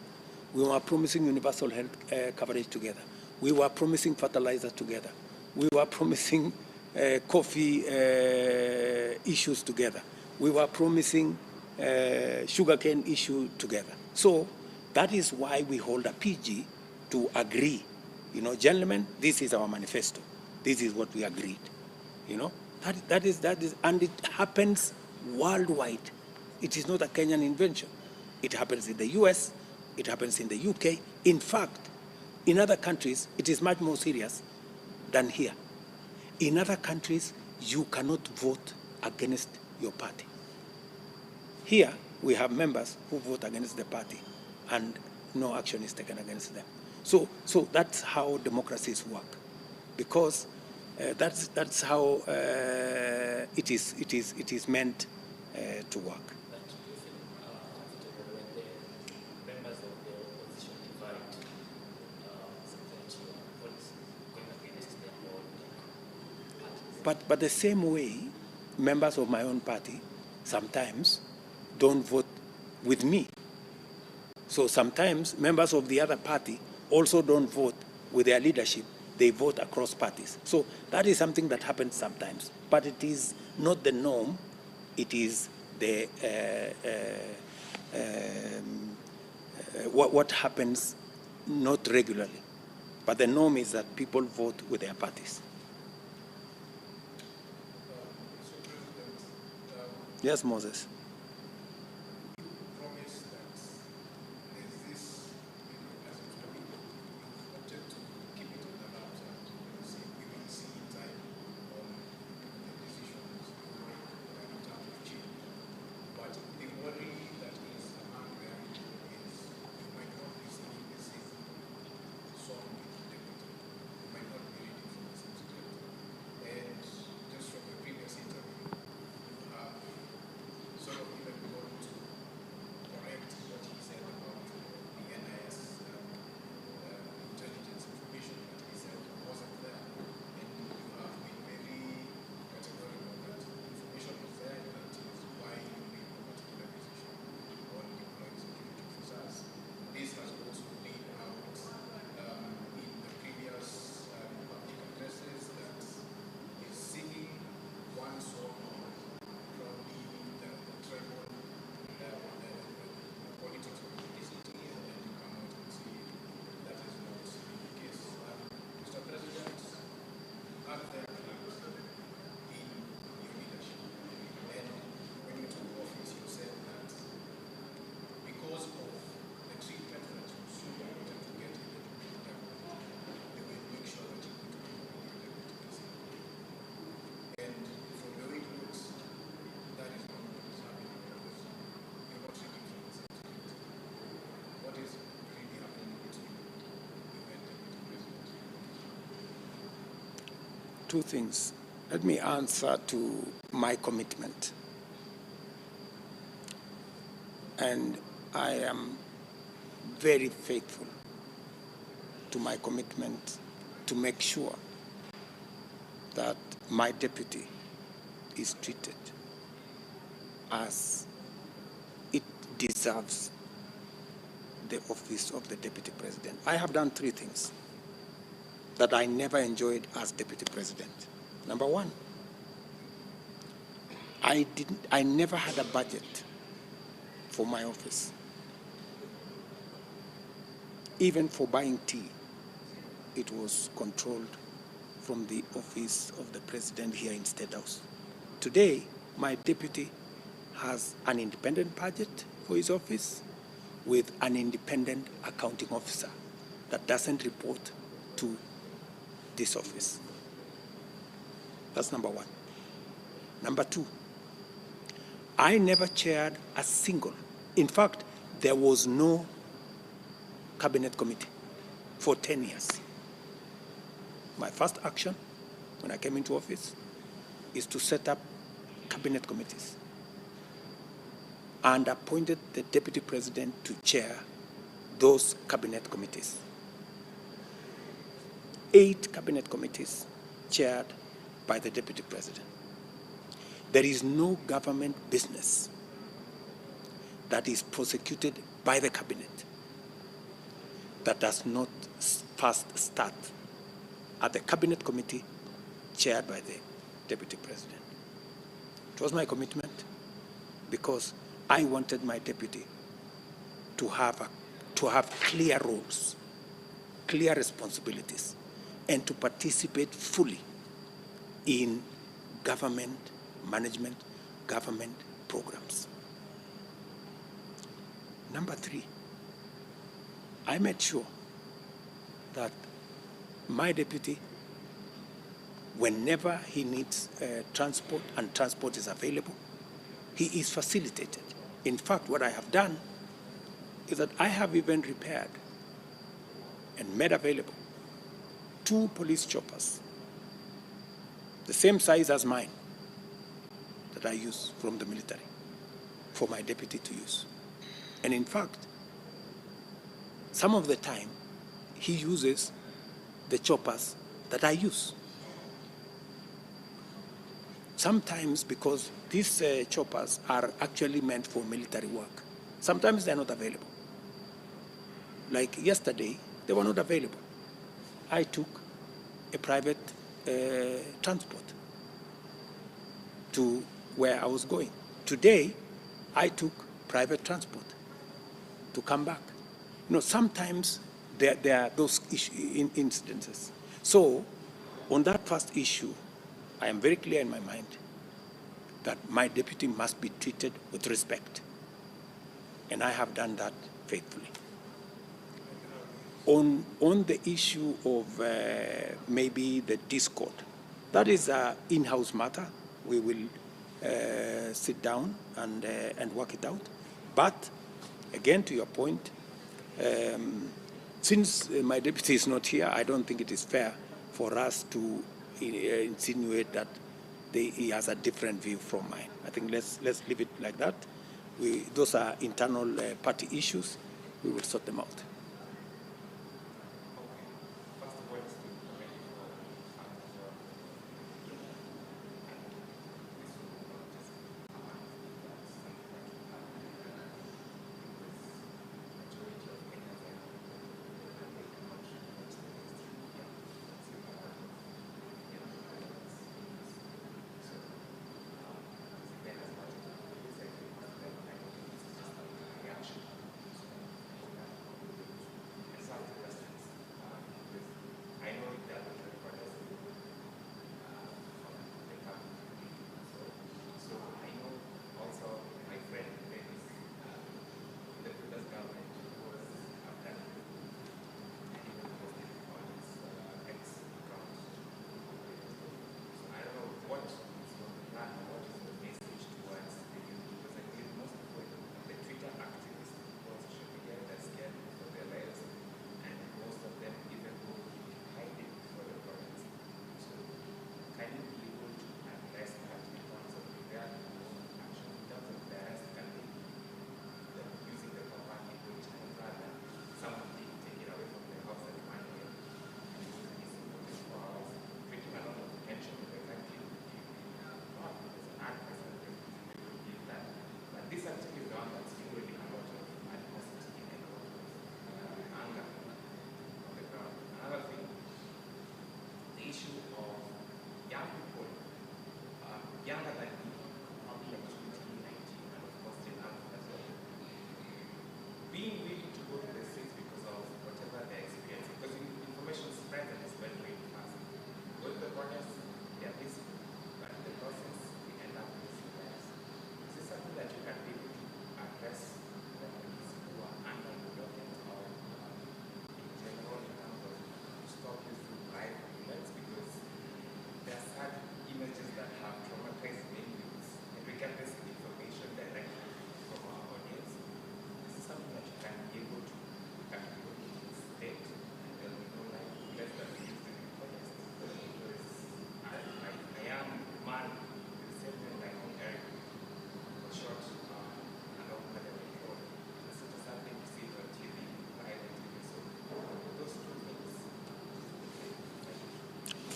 We were promising universal health coverage together. We were promising fertilizer together. We were promising coffee issues together. We were promising sugarcane issue together. So that is why we hold a PG to agree. Gentlemen, this is our manifesto. This is what we agreed. That is, and it happens worldwide. It is not a Kenyan invention. It happens in the US, it happens in the UK. In fact, in other countries, it is much more serious than here. In other countries, you cannot vote against your party. Here, we have members who vote against the party, and no action is taken against them. So that's how democracies work, because that's how it is meant to work. But the same way, members of my own party sometimes don't vote with me So sometimes members of the other party also don't vote with their leadership. They vote across parties. So that is something that happens sometimes. But it is not the norm. It is the what happens not regularly. But the norm is that people vote with their parties. Yes, Moses. Two things. Let me answer to my commitment. And I am very faithful to my commitment to make sure that my deputy is treated as it deserves the office of the deputy president. I have done three things that I never enjoyed as deputy president. Number one, I never had a budget for my office. Even for buying tea, it was controlled from the office of the president here in State House. Today, my deputy has an independent budget for his office with an independent accounting officer that doesn't report to this office. That's number one. Number two, I never chaired a single, in fact, there was no cabinet committee for 10 years. My first action when I came into office is to set up cabinet committees and appointed the deputy president to chair those cabinet committees. 8 cabinet committees chaired by the deputy president. There is no government business that is prosecuted by the cabinet that does not first start at the cabinet committee chaired by the deputy president. It was my commitment because I wanted my deputy to have clear roles, clear responsibilities, and to participate fully in government management, government programs. Number 3, I made sure that my deputy, whenever he needs transport and transport is available, he is facilitated. In fact, what I have done is that I have even repaired and made available 2 police choppers, the same size as mine, that I use from the military for my deputy to use. And in fact, some of the time, he uses the choppers that I use. Sometimes, because these choppers are actually meant for military work, sometimes they're not available. like yesterday, they were not available. I took a private transport to where I was going. Today, I took private transport to come back. You know, sometimes there are those incidences. So, on that first issue, I am very clear in my mind that my deputy must be treated with respect. And I have done that faithfully. On the issue of maybe the discord, that is an in-house matter. We will sit down and work it out. But again, to your point, since my deputy is not here, I don't think it is fair for us to insinuate that he has a different view from mine. I think let's leave it like that. Those are internal party issues. We will sort them out.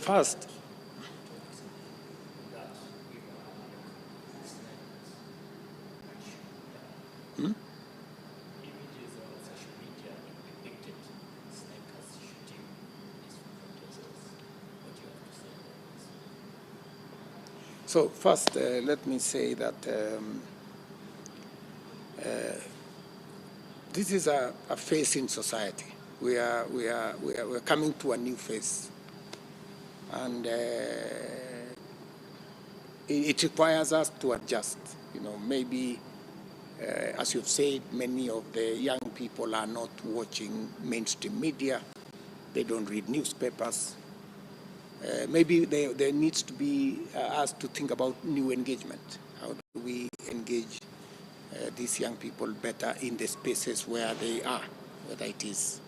First, so first, let me say that this is a phase in society. We are coming to a new phase, and it requires us to adjust. You know, maybe as you've said, many of the young people are not watching mainstream media. They don't read newspapers. Maybe there needs to be us to think about new engagement. How do we engage these young people better in the spaces where they are, whether it is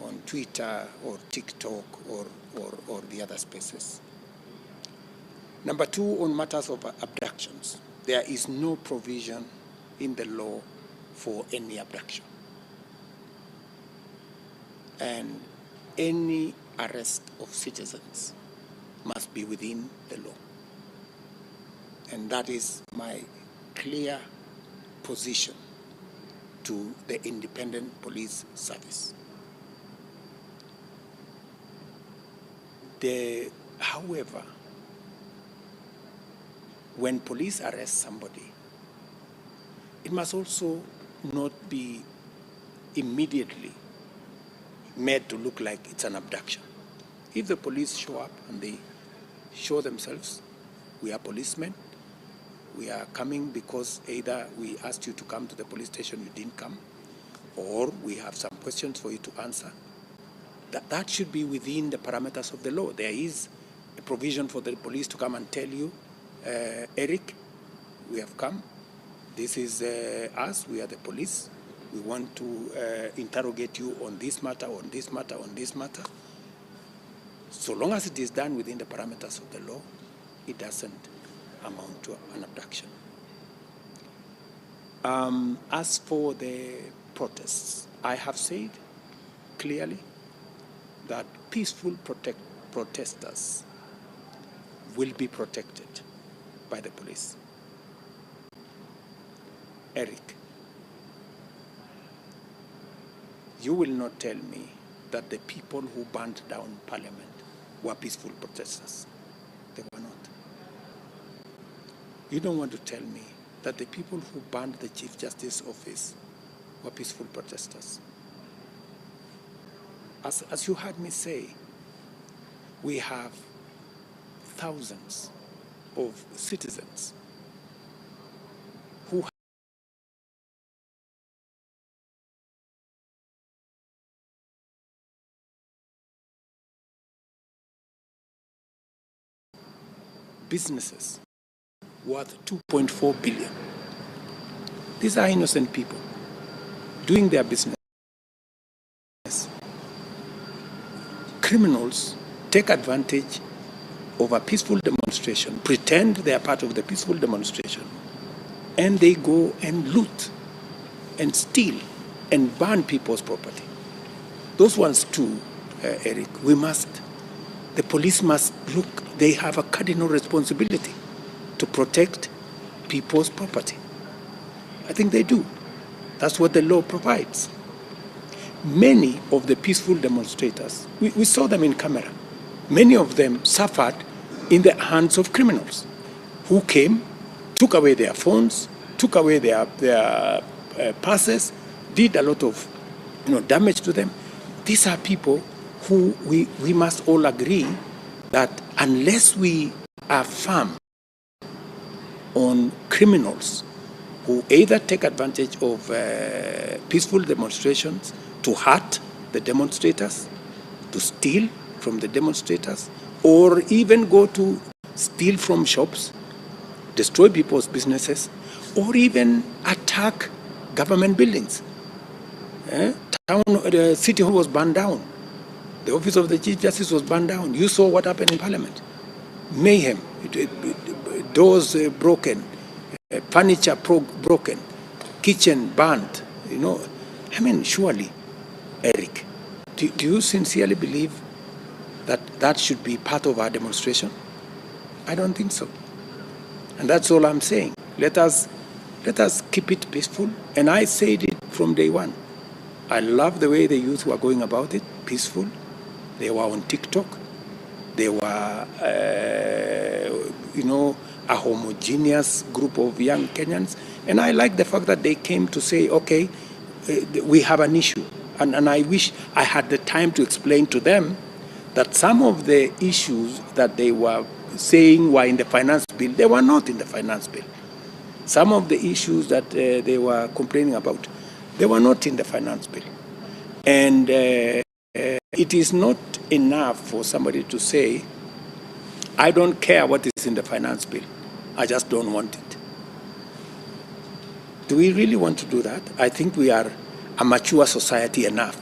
on Twitter or TikTok or the other spaces. Number two, on matters of abductions, there is no provision in the law for any abduction. And any arrest of citizens must be within the law. And that is my clear position to the independent police service. However, when police arrest somebody, it must also not be immediately made to look like it's an abduction. If the police show up and they show themselves, we are policemen, we are coming because either we asked you to come to the police station, you didn't come, or we have some questions for you to answer, that should be within the parameters of the law. There is a provision for the police to come and tell you, Eric, we have come. This is us, we are the police. We want to interrogate you on this matter, on this matter, on this matter. So long as it is done within the parameters of the law, it doesn't amount to an abduction. As for the protests, I have said clearly that peaceful protesters will be protected by the police. Eric, you will not tell me that the people who burned down Parliament were peaceful protesters. They were not. You don't want to tell me that the people who burned the Chief Justice office were peaceful protesters. As you heard me say, we have thousands of citizens who businesses worth 2.4 billion. These are innocent people doing their business. Criminals take advantage of a peaceful demonstration, pretend they are part of the peaceful demonstration, and they go and loot and steal and burn people's property. Those ones too, Eric, the police must look, they have a cardinal responsibility to protect people's property. I think they do. That's what the law provides. Many of the peaceful demonstrators, we saw them in camera, many of them suffered in the hands of criminals who came, took away their phones, took away their purses, did a lot of damage to them. These are people who we must all agree that unless we are firm on criminals who either take advantage of peaceful demonstrations to hurt the demonstrators, to steal from the demonstrators, or even go to steal from shops, destroy people's businesses, or even attack government buildings. The city hall was burned down. The office of the Chief Justice was burned down. You saw what happened in Parliament. Mayhem, doors broken, furniture broken, kitchen burned. Surely, Eric, do you sincerely believe that that should be part of our demonstration? I don't think so. And that's all I'm saying. Let us keep it peaceful. And I said it from day one. I love the way the youth were going about it, peaceful. They were on TikTok. They were, a homogeneous group of young Kenyans. And I like the fact that they came to say, okay, we have an issue. And I wish I had the time to explain to them that some of the issues that they were saying were in the finance bill, they were not in the finance bill. Some of the issues that they were complaining about, they were not in the finance bill. And it is not enough for somebody to say, I don't care what is in the finance bill, I just don't want it. Do we really want to do that? I think we are a mature society enough,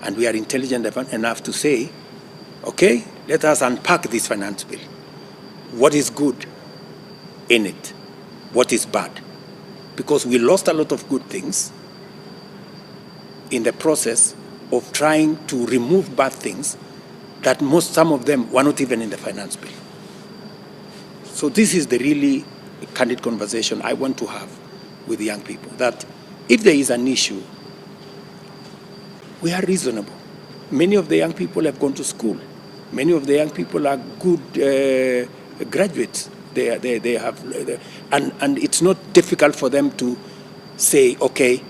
and we are intelligent enough to say, okay, let us unpack this finance bill. What is good in it? What is bad? Because we lost a lot of good things in the process of trying to remove bad things that some of them were not even in the finance bill. So this is the really candid conversation I want to have with young people, that if there is an issue, we are reasonable. Many of the young people have gone to school. Many of the young people are good graduates. They have, and it's not difficult for them to say, okay,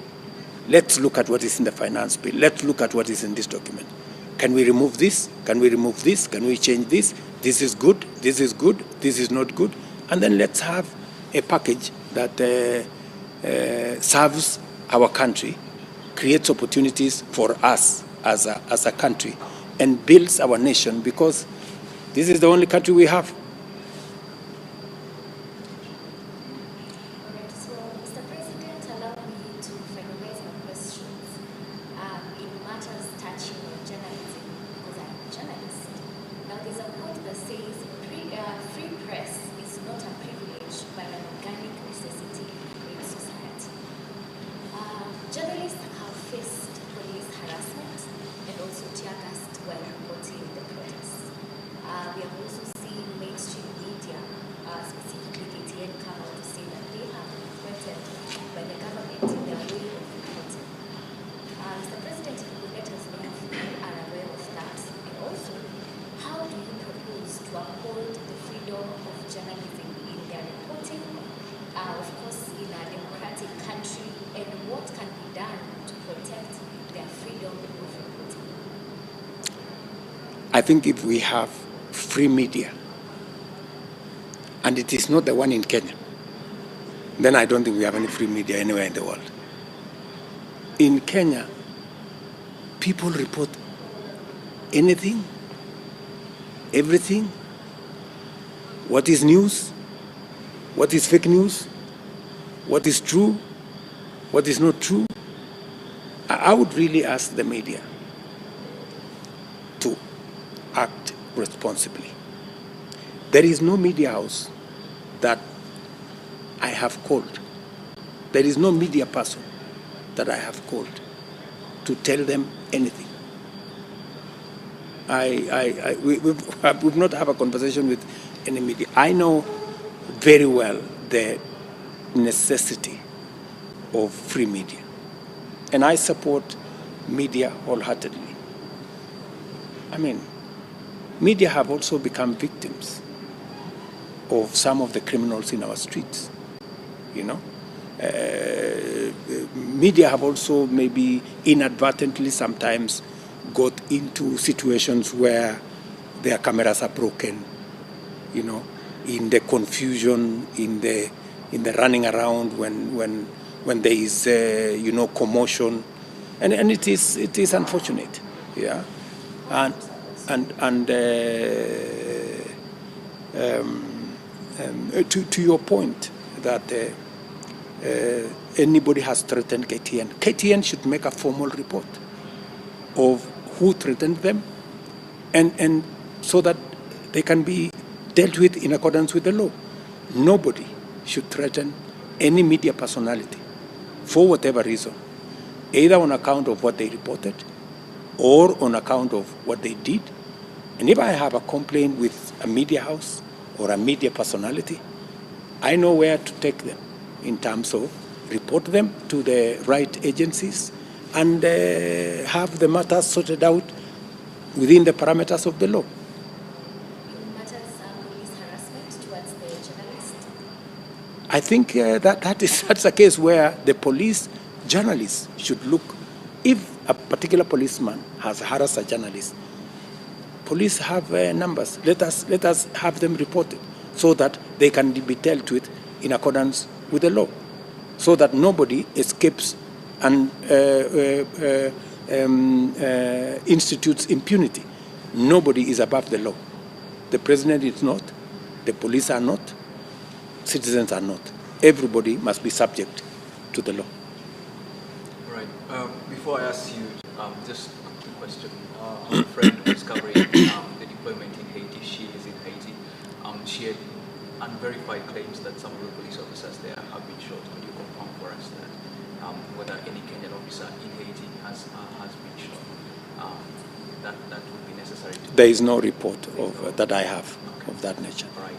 let's look at what is in the finance bill. Let's look at what is in this document. Can we remove this? Can we remove this? Can we change this? This is good. This is good. This is not good. And then let's have a package that serves our country, creates opportunities for us as a country, and builds our nation, because this is the only country we have. Alright, so Mr. President, allow me to finalize my questions in matters touching on journalism, because I'm a journalist. Now, there's a quote that says, free press is not a privilege, but an organic necessity in society. Journalists have faced police harassment and also tear gas while reporting the protests. We have also seen mainstream media, specifically KTN, come out to say that they have been threatened by the government in their way of reporting. Mr. President, if you could let us know if you are aware of that, and also, how do you propose to uphold the freedom of journalism in their reporting, of course, in a democratic country, and what can be done to protect their freedom of reporting? I think if we have free media, and it is not the one in Kenya, then I don't think we have any free media anywhere in the world. In Kenya, people report anything, everything, what is news, what is fake news, what is true, what is not true. I would really ask the media to act responsibly. There is no media house that I have called. There is no media person that I have called to tell them anything. We've not had a conversation with any media. I know very well the necessity of free media, and I support media wholeheartedly. I mean, media have also become victims of some of the criminals in our streets, you know. Media have also maybe inadvertently sometimes got into situations where their cameras are broken, you know, in the confusion, in the running around when there is you know, commotion, and it is unfortunate, yeah, to your point that anybody has threatened KTN. KTN should make a formal report of who threatened them, and so that they can be dealt with in accordance with the law. Nobody should threaten any media personality for whatever reason, either on account of what they reported or on account of what they did. And if I have a complaint with a media house or a media personality, I know where to take them in terms of report them to the right agencies and have the matter sorted out within the parameters of the law. In matters of police harassment towards the journalist? I think that's a case where the police journalists should look. If a particular policeman has harassed a journalist, police have numbers. Let us have them reported so that they can be dealt with in accordance with the law, so that nobody escapes and institutes impunity. Nobody is above the law. The president is not, the police are not, citizens are not. Everybody must be subject to the law. Right. Before I ask you, just a quick question. Our friend who's covering the deployment in Haiti, she is in Haiti. She had unverified claims that some of the police officers there have been shot. Could you confirm for us that whether any Kenyan officer in Haiti has been shot? That would be necessary to... There is no report that I have of that nature. All right.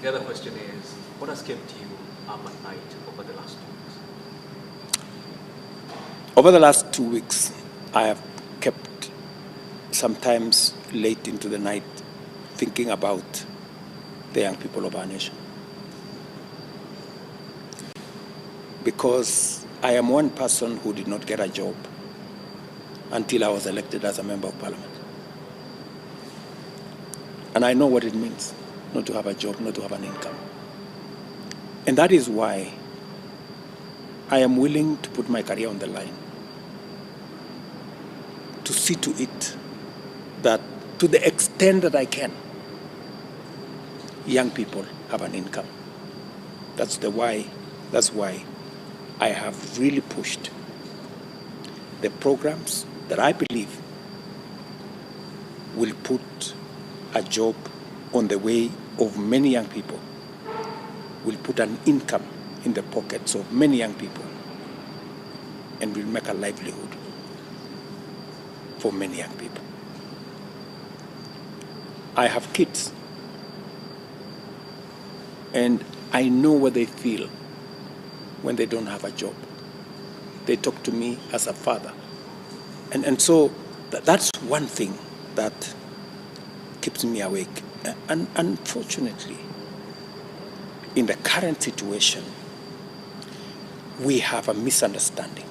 The other question is, what has kept you up at night over the last 2 weeks? Over the last 2 weeks, I have kept sometimes late into the night thinking about the young people of our nation. Because I am one person who did not get a job until I was elected as a member of parliament. And I know what it means not to have a job, not to have an income. And that is why I am willing to put my career on the line to see to it that, to the extent that I can, young people have an income. That's why I have really pushed the programs that I believe will put a job on the way of many young people, will put an income in the pockets of many young people, and will make a livelihood for many young people. I have kids, and I know what they feel when they don't have a job. They talk to me as a father. And so that's one thing that keeps me awake. And unfortunately, in the current situation, we have a misunderstanding.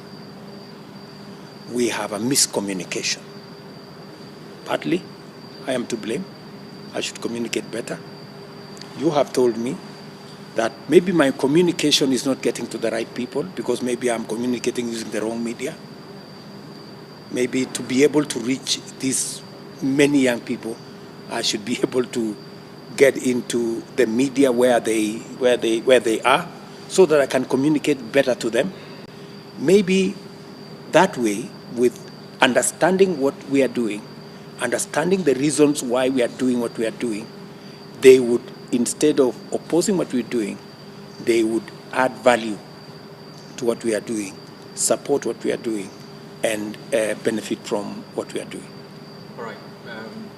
We have a miscommunication. Partly, I am to blame. I should communicate better. You have told me that maybe my communication is not getting to the right people because maybe I'm communicating using the wrong media. Maybe to be able to reach these many young people, I should be able to get into the media where they are, so that I can communicate better to them. Maybe that way, with understanding what we are doing, understanding the reasons why we are doing what we are doing, they would, instead of opposing what we're doing, they would add value to what we are doing, support what we are doing, and benefit from what we are doing. All right.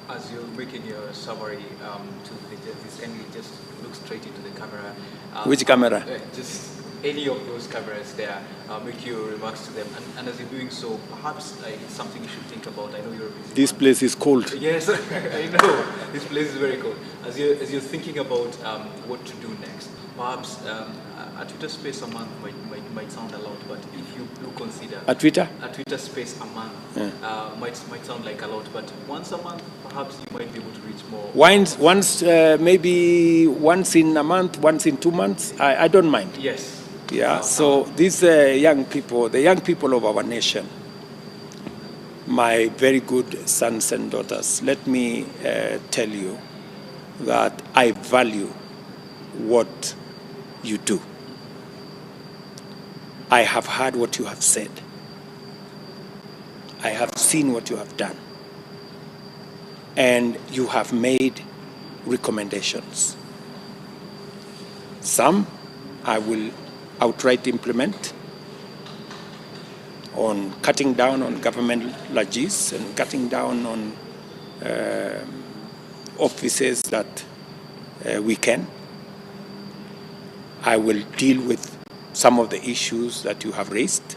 As you're making your summary, this can you just look straight into the camera? Which camera? Just any of those cameras there. Make your remarks to them. And as you're doing so, perhaps it's something you should think about. I know you're a busy This man. place is cold. Yes, I know. This place is very cold. As you're thinking about what to do next, perhaps a Twitter space a month might sound a lot, but if you do consider A Twitter space a month might sound like a lot, but once a month, perhaps you might be able to reach more. once maybe once in a month, once in 2 months, I don't mind. Yes. Yeah, so these young people, the young people of our nation, my very good sons and daughters, let me tell you that I value what you do. I have heard what you have said. I have seen what you have done. And you have made recommendations. Some I will outright implement, on cutting down on government legacies and cutting down on offices that we can. I will deal with some of the issues that you have raised.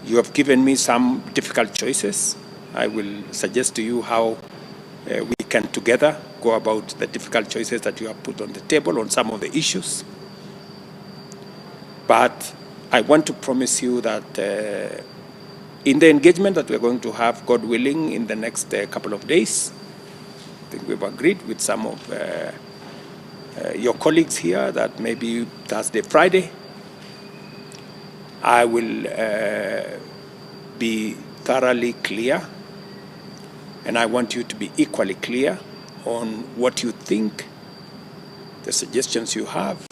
You have given me some difficult choices. I will suggest to you how we can together go about the difficult choices that you have put on the table on some of the issues. But I want to promise you that in the engagement that we're going to have, God willing, in the next couple of days, I think we've agreed with some of your colleagues here that maybe Thursday, Friday, I will be thoroughly clear, and I want you to be equally clear on what you think, the suggestions you have,